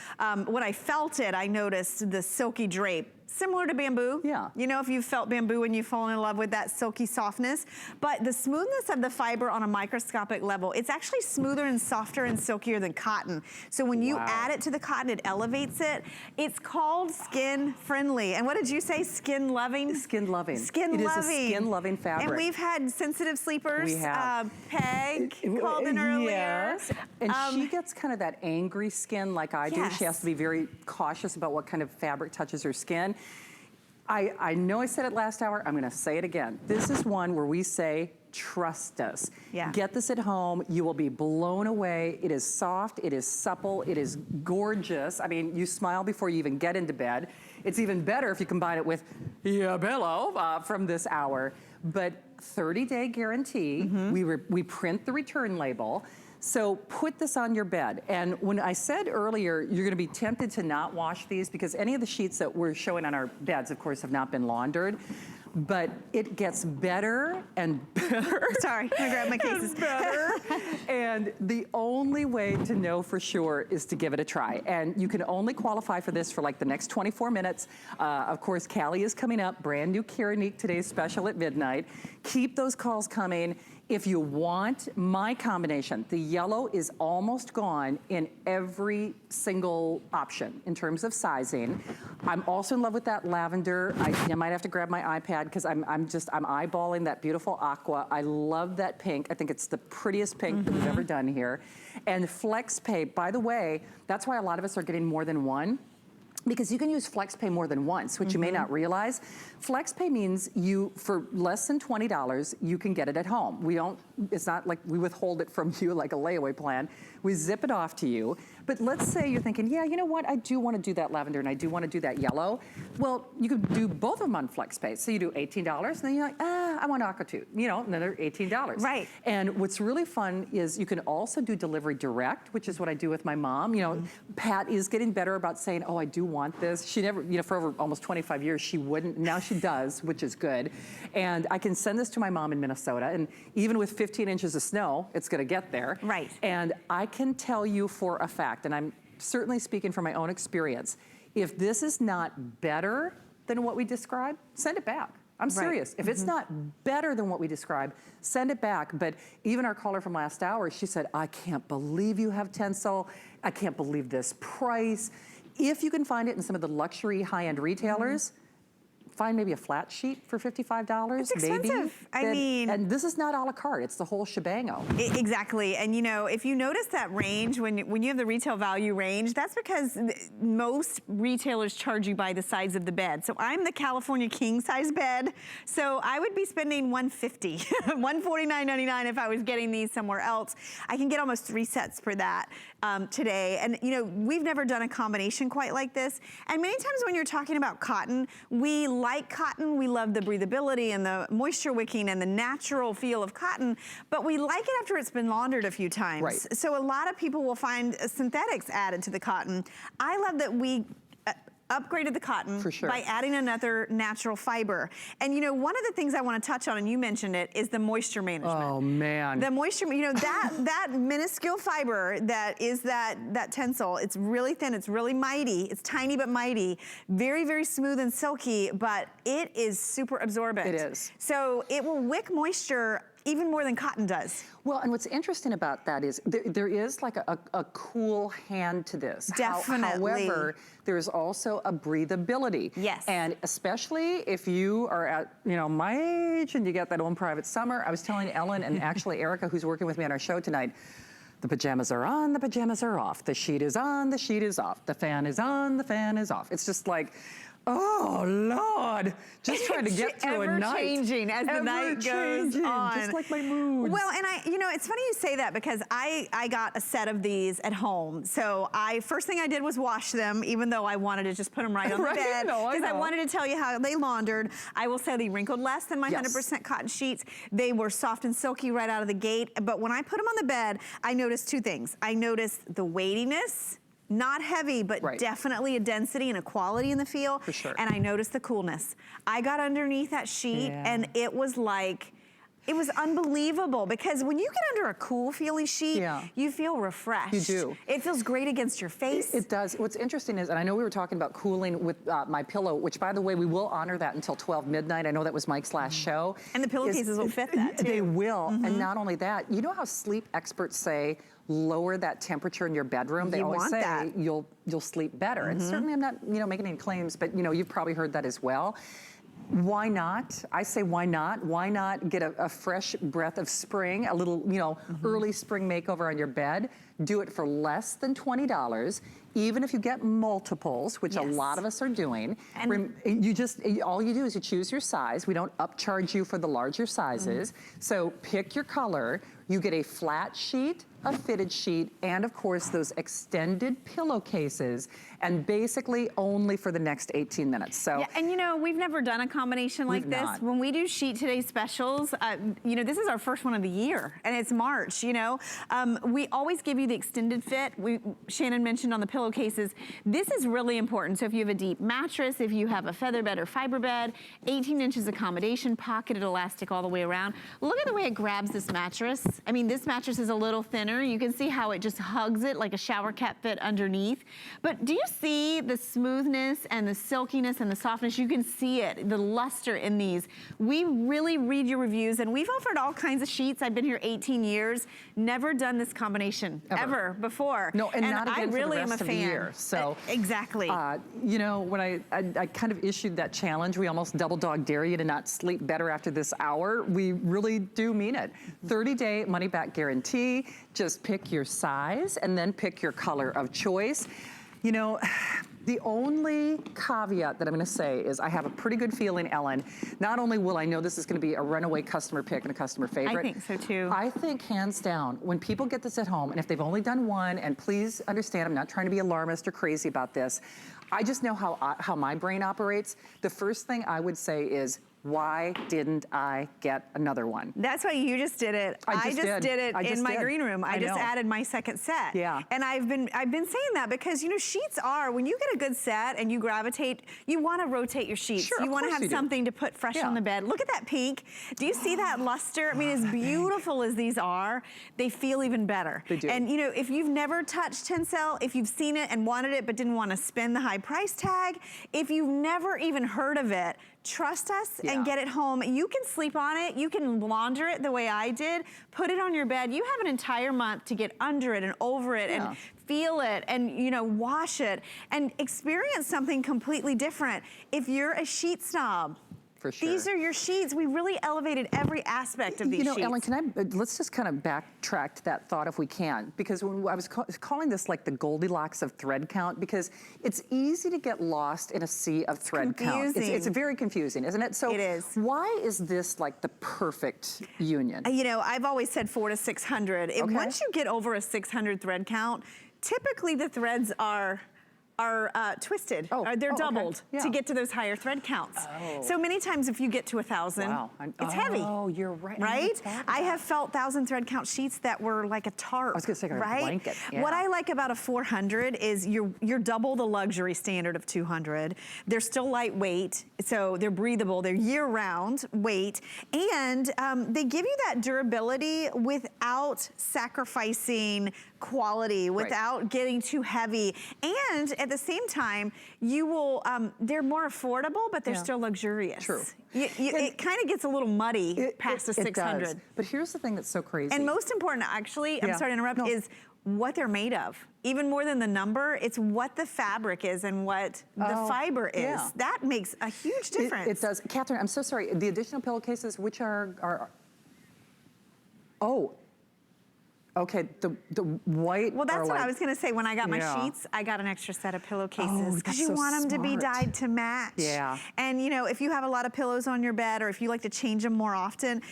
When I felt it, I noticed the silky drape. Similar to bamboo. Yeah. You know, if you've felt bamboo and you've fallen in love with that silky softness, but the smoothness of the fiber on a microscopic level, it's actually smoother and softer and silkier than cotton. So when you add it to the cotton, it elevates it. It's called skin friendly. And what did you say? Skin loving? Skin loving. Skin loving. It is a skin loving fabric. And we've had sensitive sleepers. We have. Peg called in earlier. Yes. And she gets kind of that angry skin like I do. She has to be very cautious about what kind of fabric touches her skin. I know I said it last hour, I'm gonna say it again. This is one where we say, trust us. Get this at home, you will be blown away. It is soft, it is supple, it is gorgeous. I mean, you smile before you even get into bed. It's even better if you combine it with MyPillow from this hour. But 30-day guarantee, we print the return label. So put this on your bed. And when I said earlier, you're gonna be tempted to not wash these because any of the sheets that we're showing on our beds, of course, have not been laundered. But it gets better and better. Sorry, I'm gonna grab my cases. Better. And the only way to know for sure is to give it a try. And you can only qualify for this for like the next 24 minutes. Of course, Callie is coming up, brand new Kieranique today's special at midnight. Keep those calls coming. If you want my combination, the yellow is almost gone in every single option in terms of sizing. I'm also in love with that lavender. I might have to grab my iPad because I'm eyeballing that beautiful aqua. I love that pink. I think it's the prettiest pink that we've ever done here. And FlexPay, by the way, that's why a lot of us are getting more than one. Because you can use FlexPay more than once, which you may not realize. FlexPay means for less than $20, you can get it at home. It's not like we withhold it from you like a layaway plan. We zip it off to you. But let's say you're thinking, yeah, you know what? I do want to do that lavender and I do want to do that yellow. Well, you could do both of them on FlexPay. So you do $18 and then you're like, I want aqua too. You know, and then they're $18. Right. And what's really fun is you can also do delivery direct, which is what I do with my mom. You know, Pat is getting better about saying, oh, I do want this. She never, you know, for over almost 25 years, she wouldn't. Now she does, which is good. And I can send this to my mom in Minnesota. And even with 15 inches of snow, it's going to get there. Right. And I can tell you for a fact, and I'm certainly speaking from my own experience, if this is not better than what we described, send it back. I'm serious. If it's not better than what we described, send it back. But even our caller from last hour, she said, I can't believe you have Tencel. I can't believe this price. If you can find it in some of the luxury high-end retailers, find maybe a flat sheet for $55. It's expensive. Maybe. And this is not a la carte. It's the whole shebango. Exactly. And you know, if you notice that range, when you have the retail value range, that's because most retailers charge you by the size of the bed. So I'm the California king size bed. So I would be spending $150, $149.99 if I was getting these somewhere else. I can get almost 3 sets for that today. And you know, we've never done a combination quite like this. And many times when you're talking about cotton, we like cotton, we love the breathability and the moisture wicking and the natural feel of cotton, but we like it after it's been laundered a few times. Right. So a lot of people will find synthetics added to the cotton. I love that we upgraded the cotton For sure. by adding another natural fiber. And you know, one of the things I want to touch on, and you mentioned it, is the moisture management. Oh man. The moisture, you know, that minuscule fiber that is that tencel, it's really thin, it's really mighty, it's tiny but mighty, very, very smooth and silky, but it is super absorbent. It is. So it will wick moisture even more than cotton does. Well, and what's interesting about that is there is like a cool hand to this. Definitely. However, there's also a breathability. Yes. And especially if you are at, you know, my age and you get that own private summer. I was telling Ellen and actually Erica, who's working with me on our show tonight, the pajamas are on, the pajamas are off. The sheet is on, the sheet is off. The fan is on, the fan is off. It's just like, oh Lord, just trying to get through a night. Ever-changing as the night goes on. Just like my moods. Well, and you know, it's funny you say that because I got a set of these at home. So first thing I did was wash them, even though I wanted to just put them right on the bed. Because I wanted to tell you how they laundered. I will say they wrinkled less than my 100% cotton sheets. They were soft and silky right out of the gate. But when I put them on the bed, I noticed two things. I noticed the weightiness. Not heavy, but definitely a density and a quality in the feel. For sure. And I noticed the coolness. I got underneath that sheet and it was like, it was unbelievable because when you get under a cool feeling sheet, you feel refreshed. You do. It feels great against your face. It does. What's interesting is, and I know we were talking about cooling with MyPillow, which by the way, we will honor that until 12 midnight. I know that was Mike's last show. And the pillowcases will fit that too. They will. And not only that, you know how sleep experts say, lower that temperature in your bedroom. They always say you'll sleep better. And certainly I'm not, you know, making any claims, but you know, you've probably heard that as well. Why not? I say why not? Why not get a fresh breath of spring, a little, you know, early spring makeover on your bed? Do it for less than $20, even if you get multiples, which a lot of us are doing. And all you do is you choose your size. We don't upcharge you for the larger sizes. So pick your color. You get a flat sheet, a fitted sheet, and of course those extended pillowcases, and basically only for the next 18 minutes. So yeah, and you know, we've never done a combination like this. When we do Sheet Today specials, you know, this is our first one of the year, and it's March, you know. We always give you the extended fit. Shannon mentioned on the pillowcases, this is really important. So if you have a deep mattress, if you have a feather bed or fiber bed, 18 inches accommodation, pocketed elastic all the way around. Look at the way it grabs this mattress. I mean, this mattress is a little thinner. You can see how it just hugs it like a shower cap fit underneath. But do you see the smoothness and the silkiness and the softness? You can see it, the luster in these. We really read your reviews, and we've offered all kinds of sheets. I've been here 18 years, never done this combination ever before. No, and not again I really for the rest am a of the fan. year. So exactly. You know, when I kind of issued that challenge, we almost double dog dare you to not sleep better after this hour. We really do mean it. 30-day money-back guarantee. Just pick your size and then pick your color of choice. You know, the only caveat that I'm gonna say is I have a pretty good feeling, Ellen, not only will I know this is gonna be a runaway customer pick and a customer favorite. I think so too. I think hands down, when people get this at home, and if they've only done one, and please understand, I'm not trying to be alarmist or crazy about this, I just know how my brain operates. The first thing I would say is, why didn't I get another one? That's why you just did it. I just did it in my green room. I just added my second set. Yeah. And I've been saying that because, you know, sheets are, when you get a good set and you gravitate, you want to rotate your sheets. Sure, you want to have something to put fresh on the bed. Look at that pink. Do you see that luster? I mean, as beautiful as these are, they feel even better. They do. And, you know, if you've never touched Tencel, if you've seen it and wanted it but didn't want to spend the high price tag, if you've never even heard of it, trust us and get it home. You can sleep on it. You can launder it the way I did. Put it on your bed. You have an entire month to get under it and over it and feel it and, you know, wash it and experience something completely different. If you're a sheet snob, for sure. These are your sheets. We really elevated every aspect of these sheets. You know, Ellen, let's just kind of backtrack to that thought if we can, because when I was calling this like the Goldilocks of thread count, because it's easy to get lost in a sea of thread count. It's very confusing, isn't it? So it is. Why is this like the perfect union? You know, I've always said 400 to 600. Once you get over a 600 thread count, typically the threads are twisted. Oh, They're okay. doubled Yeah. to get to those higher thread counts. So many times if you get to 1,000, it's heavy. Oh, you're right. Right? I have felt 1,000 thread count sheets that were like a tarp. I was gonna say like a right? blanket. What Yeah. I like about a 400 is you're double the luxury standard of 200. They're still lightweight, so they're breathable. They're year-round weight, and they give you that durability without sacrificing quality, without getting too heavy. And at the same time, you will, they're more affordable, but they're still luxurious. True. It kind of gets a little muddy past the 600. It does. But here's the thing that's so crazy. And most important, actually, I'm sorry to interrupt, is what they're made of. Even more than the number, it's what the fabric is and what the fiber is. yeah. That makes a huge difference. It does. Catherine, I'm so sorry. The additional pillowcases, which are okay, the white. Well, that's what like, I was going to say. When I got my Yeah. sheets, I got an extra set of pillowcases Oh, because that's you so want them to be smart. dyed to match. Yeah. And you know, if you have a lot of pillows on your bed, or if you like to change them more often,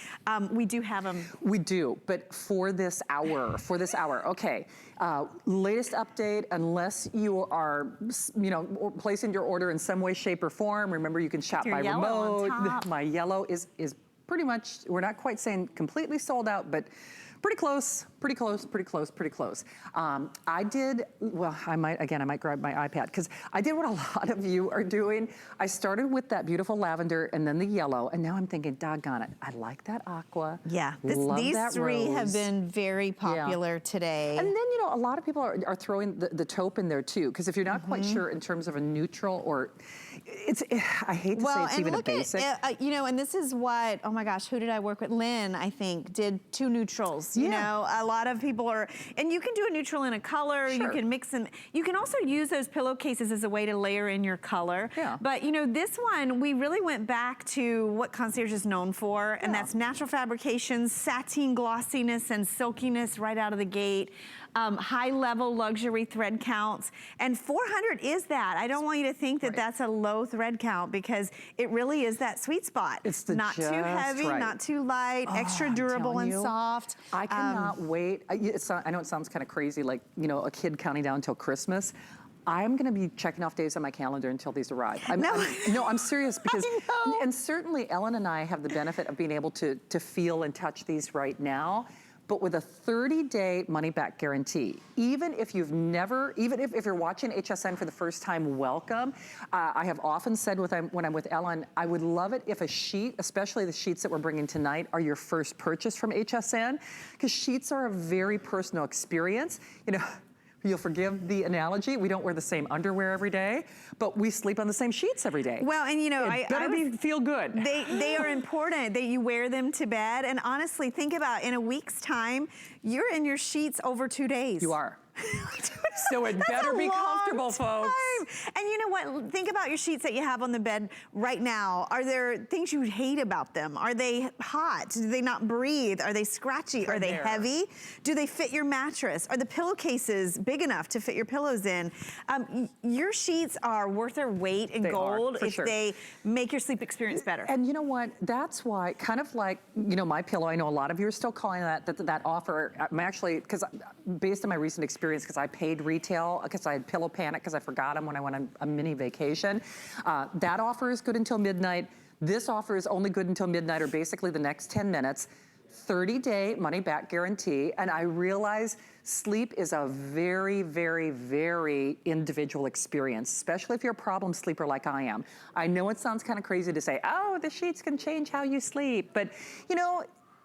we do have them. We do, but for this hour, okay. Latest update, unless you are, placing your order in some way, shape, or form. Remember, you can shop Your by yellow on remote. top. My yellow is pretty much. We're not quite saying completely sold out, but pretty close. I did, well, I might grab my iPad, because I did what a lot of you are doing. I started with that beautiful lavender and then the yellow, and now I'm thinking, doggone it, I like that aqua. Yeah, Love these that three have rose. been very popular today. And then, a lot of people are throwing the taupe in there too, because if you're not quite sure in terms of a neutral or, I hate to say it's even a basic. And this is what, oh my gosh, who did I work with? Lynn, I think, did 2 neutrals. You know, a lot of people are, and you can do a neutral in a color, you can mix them. You can also use those pillowcases as a way to layer in your color. Yeah. But this one, we really went back to what Concierge is known for, and that's natural fabrications, sateen glossiness and silkiness right out of the gate. High-level luxury thread counts, and 400 is that. I don't want you to think that that's a low thread count, because it really is that sweet spot. It's the not too heavy, not too light, extra durable and soft. I cannot wait. I know it sounds kind of crazy, like, a kid counting down until Christmas. I'm going to be checking off days on my calendar until these arrive. I'm serious, because, and certainly Ellen and I have the benefit of being able to feel and touch these right now. But with a 30-day money-back guarantee, even if you've never, if you're watching HSN for the first time, welcome. I have often said when I'm with Ellen, I would love it if a sheet, especially the sheets that we're bringing tonight, are your first purchase from HSN, because sheets are a very personal experience. You'll forgive the analogy. We don't wear the same underwear every day, but we sleep on the same sheets every day. Well, and I feel good. They are important that you wear them to bed. And honestly, think about in a week's time, you're in your sheets over 2 days. You are. So it better be comfortable, folks. And you know what? Think about your sheets that you have on the bed right now. Are there things you hate about them? Are they hot? Do they not breathe? Are they scratchy? Are they heavy? Do they fit your mattress? Are the pillowcases big enough to fit your pillows in? Your sheets are worth their weight in gold if they make your sleep experience better. And you know what? That's why, kind of like, MyPillow, I know a lot of you are still calling that offer. I'm actually, because based on my recent experience, because I paid retail, because I had pillow panic because I forgot them when I went on a mini vacation. That offer is good until midnight. This offer is only good until midnight, or basically the next 10 minutes. 30-day money-back guarantee, and I realize sleep is a very, very, very individual experience, especially if you're a problem sleeper like I am. I know it sounds kind of crazy to say, oh, the sheets can change how you sleep, but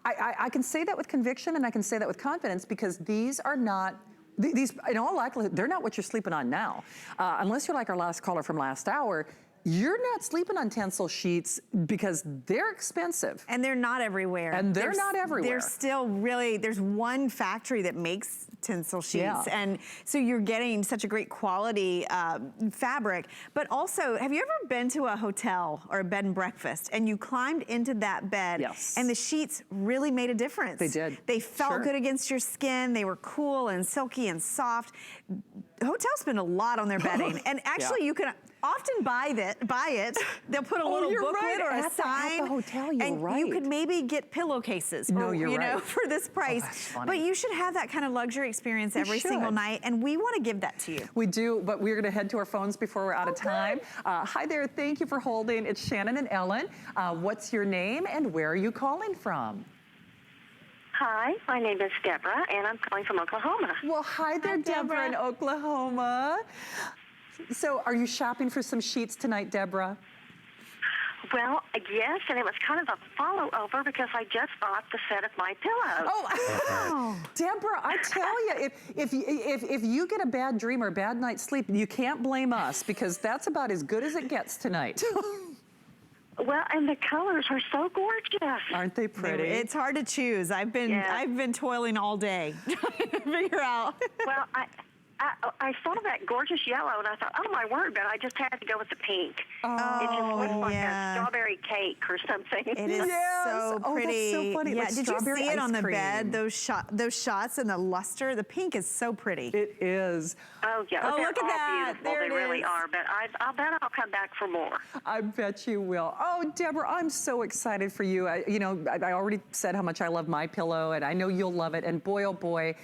I can say that with conviction, and I can say that with confidence, because these are not, these, in all likelihood, they're not what you're sleeping on now. Unless you're like our last caller from last hour, you're not sleeping on Tencel sheets because they're expensive. And they're not everywhere. And they're not everywhere. They're still really, there's one factory that makes Tencel sheets. And so you're getting such a great quality fabric. But also, have you ever been to a hotel or a bed and breakfast and you climbed into that bed and the sheets really made a difference? They did. They felt good against your skin. They were cool and silky and soft. Hotels spend a lot on their bedding. And actually you can often buy it. They'll put a little you're booklet right. or a At sign. the hotel, you're and right. you could maybe get pillowcases. No, or, you're you know, right. for this price. that's funny. But you should have that kind of luxury experience every single should. night, and we want to give that to you. We do, but we're going to head to our phones before we're out of time. Hi there. Thank you for holding. It's Shannon and Ellen. What's your name and where are you calling from? Hi, my name is Deborah, and I'm calling from Oklahoma. Well, hi there, Deborah in Oklahoma. So are you shopping for some sheets tonight, Deborah? Well, yes, and it was kind of a follow-over because I just bought the set of MyPillow. Oh, Deborah, I tell you, if you get a bad dream or a bad night's sleep, you can't blame us because that's about as good as it gets tonight. Well, and the colors are so gorgeous. Aren't they pretty? It's hard to choose. I've been toiling all day trying to figure out. Well, I saw that gorgeous yellow, and I thought, oh, my word, but I just had to go with the pink. It just looks like a strawberry cake or something. It is so pretty. That's so funny. Yeah, Like did you strawberry see it ice on the cream. bed, those shots and the luster? The pink is so pretty. It is. Oh, yeah. Oh, they're look at all that. beautiful. There They it really is. are, but I'll bet I'll come back for more. I bet you will. Oh, Deborah, I'm so excited for you. I already said how much I love MyPillow, and I know you'll love it. And boy, oh boy,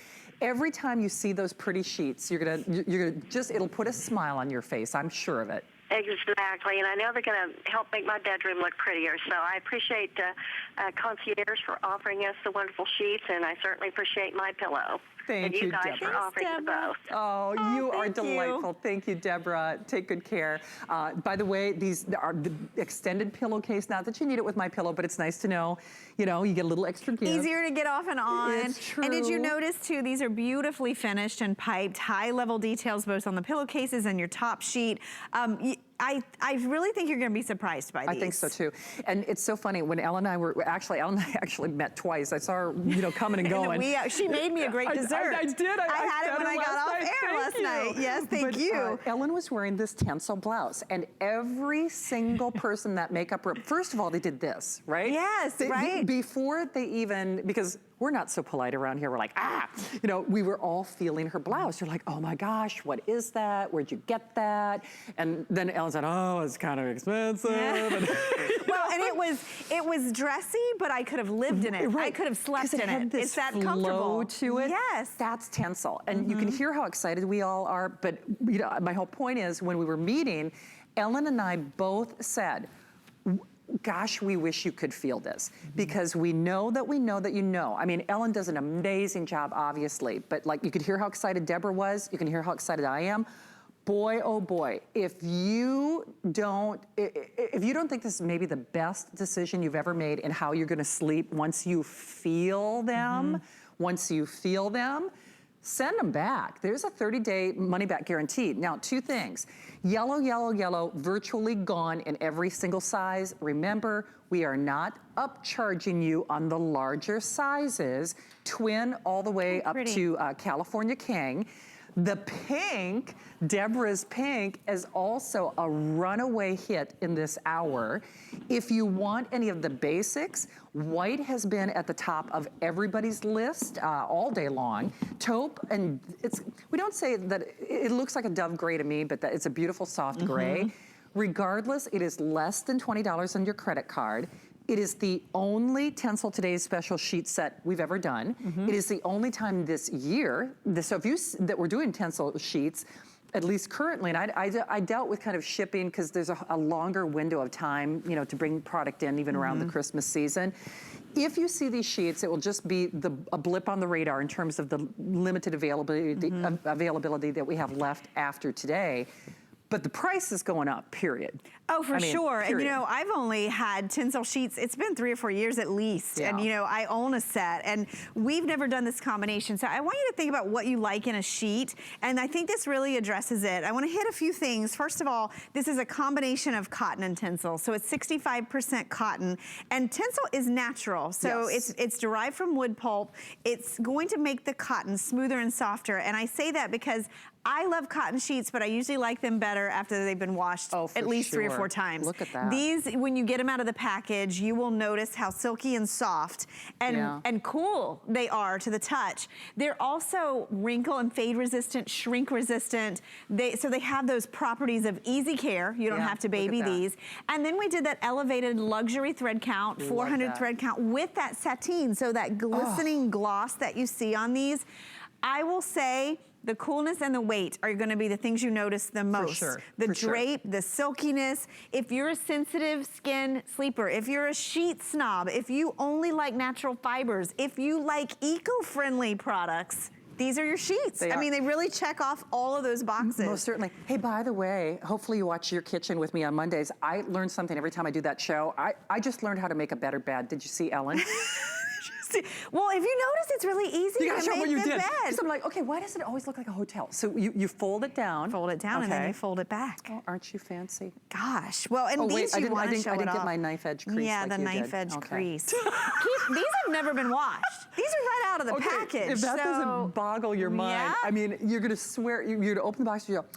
every time you see those pretty sheets, you're gonna just, it'll put a smile on your face. I'm sure of it. Exactly, and I know they're going to help make my bedroom look prettier. So I appreciate Concierge for offering us the wonderful sheets, and I certainly appreciate MyPillow. Thank and you guys Deborah. for offering them both. Oh, you are thank you. delightful. Thank you, Deborah. Take good care. By the way, these are the extended pillowcase. Not that you need it with MyPillow, but it's nice to know, you get a little extra gift. Easier to get off and on. It's true. And did you notice too, these are beautifully finished and piped, high level details both on the pillowcases and your top sheet. I really think you're going to be surprised by these. I think so too. And it's so funny when Ellen and I Ellen and I actually met twice. I saw her, coming and going. She made me a great dessert. I did. I had fed it when her I got off air last night. Yes, thank you. Ellen was wearing this tencel blouse, and every single person that makeup room, first of all, they did this, right? Yes, right. Before they even, because we're not so polite around here. We're like, we were all feeling her blouse. You're like, oh my gosh, what is that? Where'd you get that? And then Ellen said, oh, it's kind of expensive. Well, and it was dressy, but I could have lived in it. Right. I could have slept in had it. This It's that flow comfortable to it. Yes. That's Tencel. And you can hear how excited we all are. But my whole point is when we were meeting, Ellen and I both said, gosh, we wish you could feel this because we know that you know. I mean, Ellen does an amazing job, obviously, but like you could hear how excited Deborah was. You can hear how excited I am. Boy, oh boy, if you don't think this is maybe the best decision you've ever made in how you're gonna sleep once you feel them, send them back. There's a 30-day money-back guarantee. Now, two things. Yellow, yellow, yellow, virtually gone in every single size. Remember, we are not upcharging you on the larger sizes, twin all the way up to California King. The pink, Deborah's pink, is also a runaway hit in this hour. If you want any of the basics, white has been at the top of everybody's list all day long. Taupe, and we don't say that it looks like a dove gray to me, but that it's a beautiful soft gray. Regardless, it is less than $20 on your credit card. It is the only Tencel Today's special sheet set we've ever done. It is the only time this year, that we're doing Tencel sheets, at least currently, and I dealt with kind of shipping because there's a longer window of time, to bring product in even around the Christmas season. If you see these sheets, it will just be a blip on the radar in terms of the limited availability that we have left after today. But the price is going up, period. Oh, for sure. Period. And I've only had Tencel sheets, it's been 3 or 4 years at least. Yeah. And I own a set and we've never done this combination. So I want you to think about what you like in a sheet. And I think this really addresses it. I want to hit a few things. First of all, this is a combination of cotton and Tencel. So it's 65% cotton and Tencel is natural. So it's derived from wood pulp. It's going to make the cotton smoother and softer. And I say that because I love cotton sheets, but I usually like them better after they've been washed at least 3 or 4 times. Look at that. These, when you get them out of the package, you will notice how silky and soft and cool they are to the touch. They're also wrinkle and fade resistant, shrink resistant. So they have those properties of easy care. You don't have to baby these. And then we did that elevated luxury thread count, 400 thread count with that sateen. So that glistening gloss that you see on these, I will say, the coolness and the weight are gonna be the things you notice the most. For sure. The drape, the silkiness. If you're a sensitive skin sleeper, if you're a sheet snob, if you only like natural fibers, if you like eco-friendly products, these are your sheets. I mean, they really check off all of those boxes. Most certainly. Hey, by the way, hopefully you watch Your Kitchen with me on Mondays. I learn something every time I do that show. I just learned how to make a better bed. Did you see Ellen? Well, if you notice, it's really easy to make the bed. Because I'm like, okay, why does it always look like a hotel? So you fold it down. Fold it down and then you fold it back. Oh, aren't you fancy? Gosh. Well, and these wait, you want to show I it didn't off. get my knife edge crease. Yeah, like the you knife did. edge Okay. crease. These have never been washed. These are right out of the package. If that doesn't boggle your mind, I mean, you're gonna swear, you're gonna open the box and you go,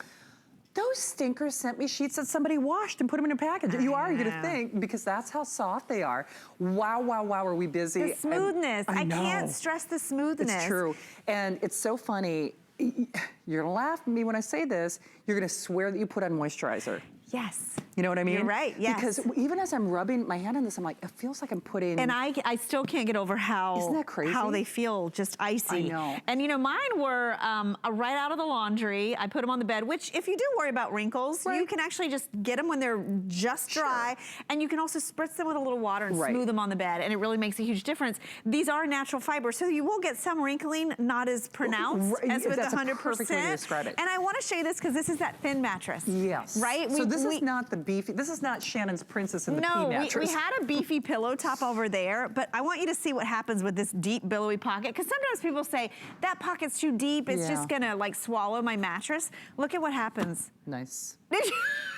those stinkers sent me sheets that somebody washed and put them in a package. You're gonna think, because that's how soft they are. Wow, wow, wow, are we busy. The smoothness. I can't stress the smoothness. It's true. And it's so funny. You're gonna laugh at me when I say this. You're gonna swear that you put on moisturizer. Yes. You know what I mean? You're right, yes. Because even as I'm rubbing my hand on this, I'm like, it feels like I'm putting... And I still can't get over how... Isn't that crazy? How they feel just icy. I know. And you know, mine were right out of the laundry. I put them on the bed, which if you do worry about wrinkles, you can actually just get them when they're just dry. And you can also spritz them with a little water and smooth them on the bed. And it really makes a huge difference. These are natural fibers, so you will get some wrinkling, not as pronounced as with the 100%. That's a perfect way to describe it. And I want to show you this because this is that thin mattress. Yes. Right? So this is not the beefy, this is not Shannon's Princess in the Pea mattress. No, we had a beefy pillow top over there, but I want you to see what happens with this deep, billowy pocket, because sometimes people say, that pocket's too deep, it's just gonna like swallow my mattress. Look at what happens. Nice. Did you?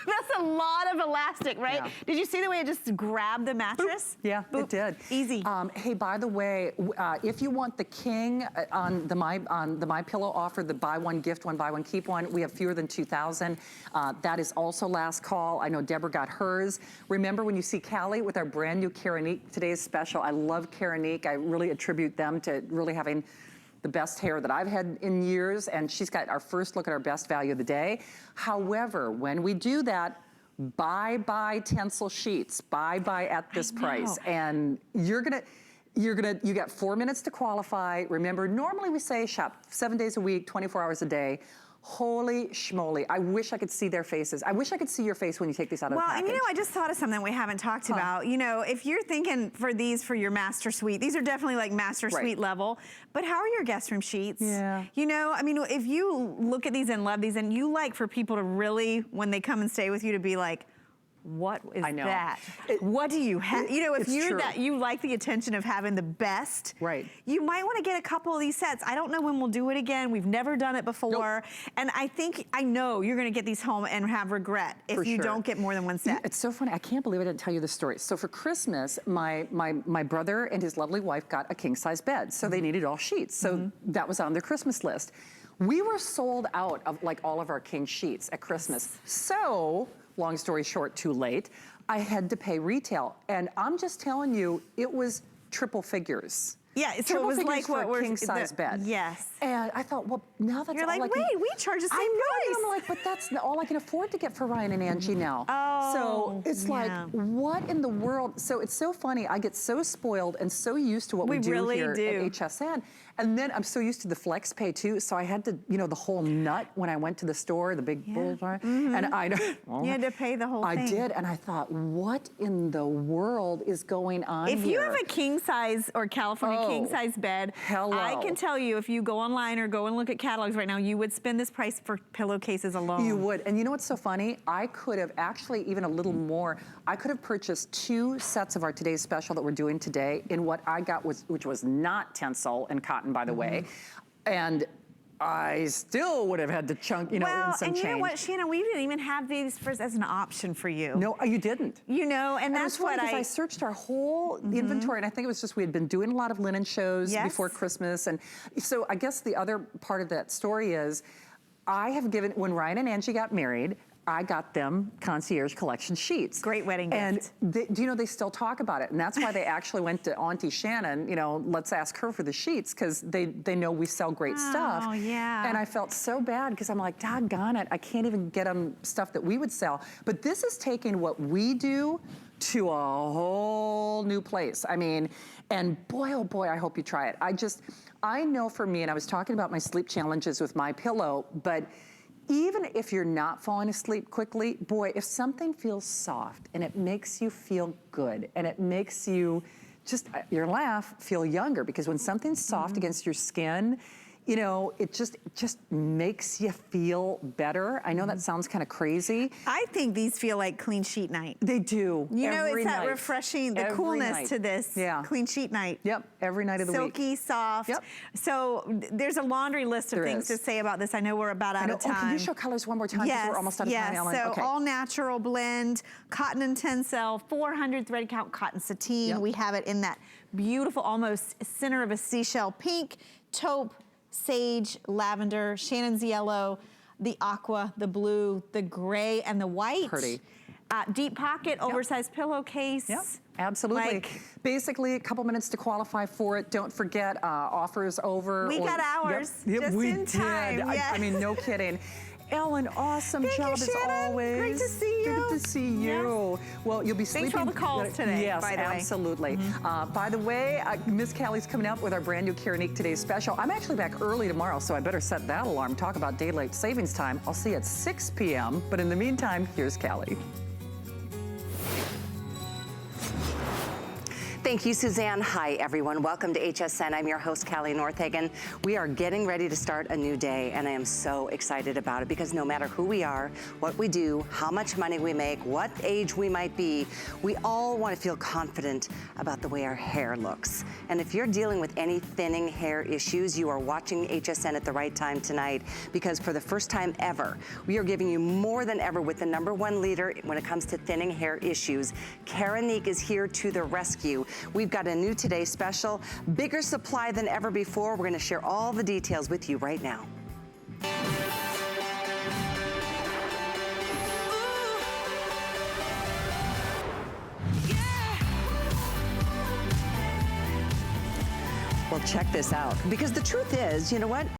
That's a lot of elastic, right? Yeah. Did you see the way it just grabbed the mattress? Boop. Yeah, Boop. it did. Easy. Hey, by the way, if you want the king on the MyPillow offer, the buy one, gift one, buy one, keep one, we have fewer than 2,000. That is also last call. I know Deborah got hers. Remember when you see Callie with our brand new Keranique, today's special. I love Keranique. I really attribute them to really having the best hair that I've had in years, and she's got our first look at our best value of the day. However, when we do that, buy Tencel sheets, buy at this price, and you got 4 minutes to qualify. Remember, normally we say shop 7 days a week, 24 hours a day. Holy schmoly. I wish I could see their faces. I wish I could see your face when you take these out of the package. Well, and you know, I just thought of something we haven't talked about. You know, if you're thinking for your master suite, these are definitely like master suite level, but how are your guest room sheets? Yeah. You know, I mean, if you look at these and love these and you like for people to really, when they come and stay with you, to be like, what is that? What do you have? You know, if you're that, you like the attention of having the best, you might want to get a couple of these sets. I don't know when we'll do it again. We've never done it before. And I know you're going to get these home and have regret if you don't get more than one set. It's so funny. I can't believe I didn't tell you the story. So for Christmas, my brother and his lovely wife got a king size bed. So they needed all sheets. So that was on their Christmas list. We were sold out of like all of our king sheets at Christmas. So, long story short, too late, I had to pay retail. And I'm just telling you, it was triple figures. Yeah, so triple it was figures like for what a king size bed. Yes. And I thought, well, now that's you're all like, I can, wait, we charge the same price. I'm like, but that's all I can afford to get for Ryan and Angie now. So it's like, what in the world? So it's so funny. I get so spoiled and so used to what we do really here at HSN. And then I'm so used to the flex pay too. So I had to, you know, the whole nut when I went to the store, the big bull bar. And I you had to pay the whole thing. I did. And I thought, what in the world is going on here? If you have a king size or California king size bed, I can tell you, if you go online or go and look at catalogs right now, you would spend this price for pillowcases alone. You would. And you know what's so funny? I could have actually even a little more. I could have purchased 2 sets of our today's special that we're doing today in what I got, which was not Tencel and cotton, by the way. And I still would have had to chunk, you know, in some change. And you know what, Shannon, we didn't even have these as an option for you. No, you didn't. You know, and that's what I searched our whole inventory, and I think it was just we had been doing a lot of linen shows before Christmas. And so I guess the other part of that story is I have given, when Ryan and Angie got married, I got them Concierge Collection sheets. Great wedding gift. And do you know, they still talk about it. And that's why they actually went to Auntie Shannon, you know, let's ask her for the sheets, because they know we sell great stuff. Oh, yeah. And I felt so bad, because I'm like, doggone it, I can't even get them stuff that we would sell. But this is taking what we do to a whole new place. I mean, and boy, oh boy, I hope you try it. I know for me, and I was talking about my sleep challenges with MyPillow, but even if you're not falling asleep quickly, boy, if something feels soft and it makes you feel good and it makes you just, your laugh, feel younger, because when something's soft against your skin, you know, it just makes you feel better. I know that sounds kind of crazy. I think these feel like clean sheet night. They do. You know, every it's that night. refreshing, the Every coolness night. to this clean sheet night. Yep, every night of the week. Silky, soft. Yep. So there's a laundry list of things to say about this. I know we're about out of time. Oh, can you show colors one more time? Because we're almost out of time, Ellen. So Okay. all natural blend, cotton and tencel, 400 thread count cotton sateen. Yep. We have it in that beautiful, almost center of a seashell pink, taupe, sage, lavender, Shannon's yellow, the aqua, the blue, the gray, and the white. Pretty. Deep pocket, oversized pillowcase. Yep, absolutely. Basically, a couple minutes to qualify for it. Don't forget, offers over. We got ours just in time. I mean, no kidding. Ellen, awesome job as always. Great to see you. Good to see you. Yes. Well, you'll be sleeping. Thanks for all the calls today, Yes, by the way. absolutely. By the way, Miss Callie's coming up with our brand new Keranique Today's Special. I'm actually back early tomorrow, so I better set that alarm. Talk about daylight savings time. I'll see you at 6 p.m. But in the meantime, here's Callie. Thank you, Suzanne. Hi, everyone. Welcome to HSN. I'm your host, Callie Northagen. We are getting ready to start a new day, and I am so excited about it, because no matter who we are, what we do, how much money we make, what age we might be, we all want to feel confident about the way our hair looks. And if you're dealing with any thinning hair issues, you are watching HSN at the right time tonight, because for the first time ever, we are giving you more than ever with the #1 leader when it comes to thinning hair issues. Keranique is here to the rescue. We've got a new Today Special, bigger supply than ever before. We're going to share all the details with you right now. Well, check this out, because the truth is, you know what?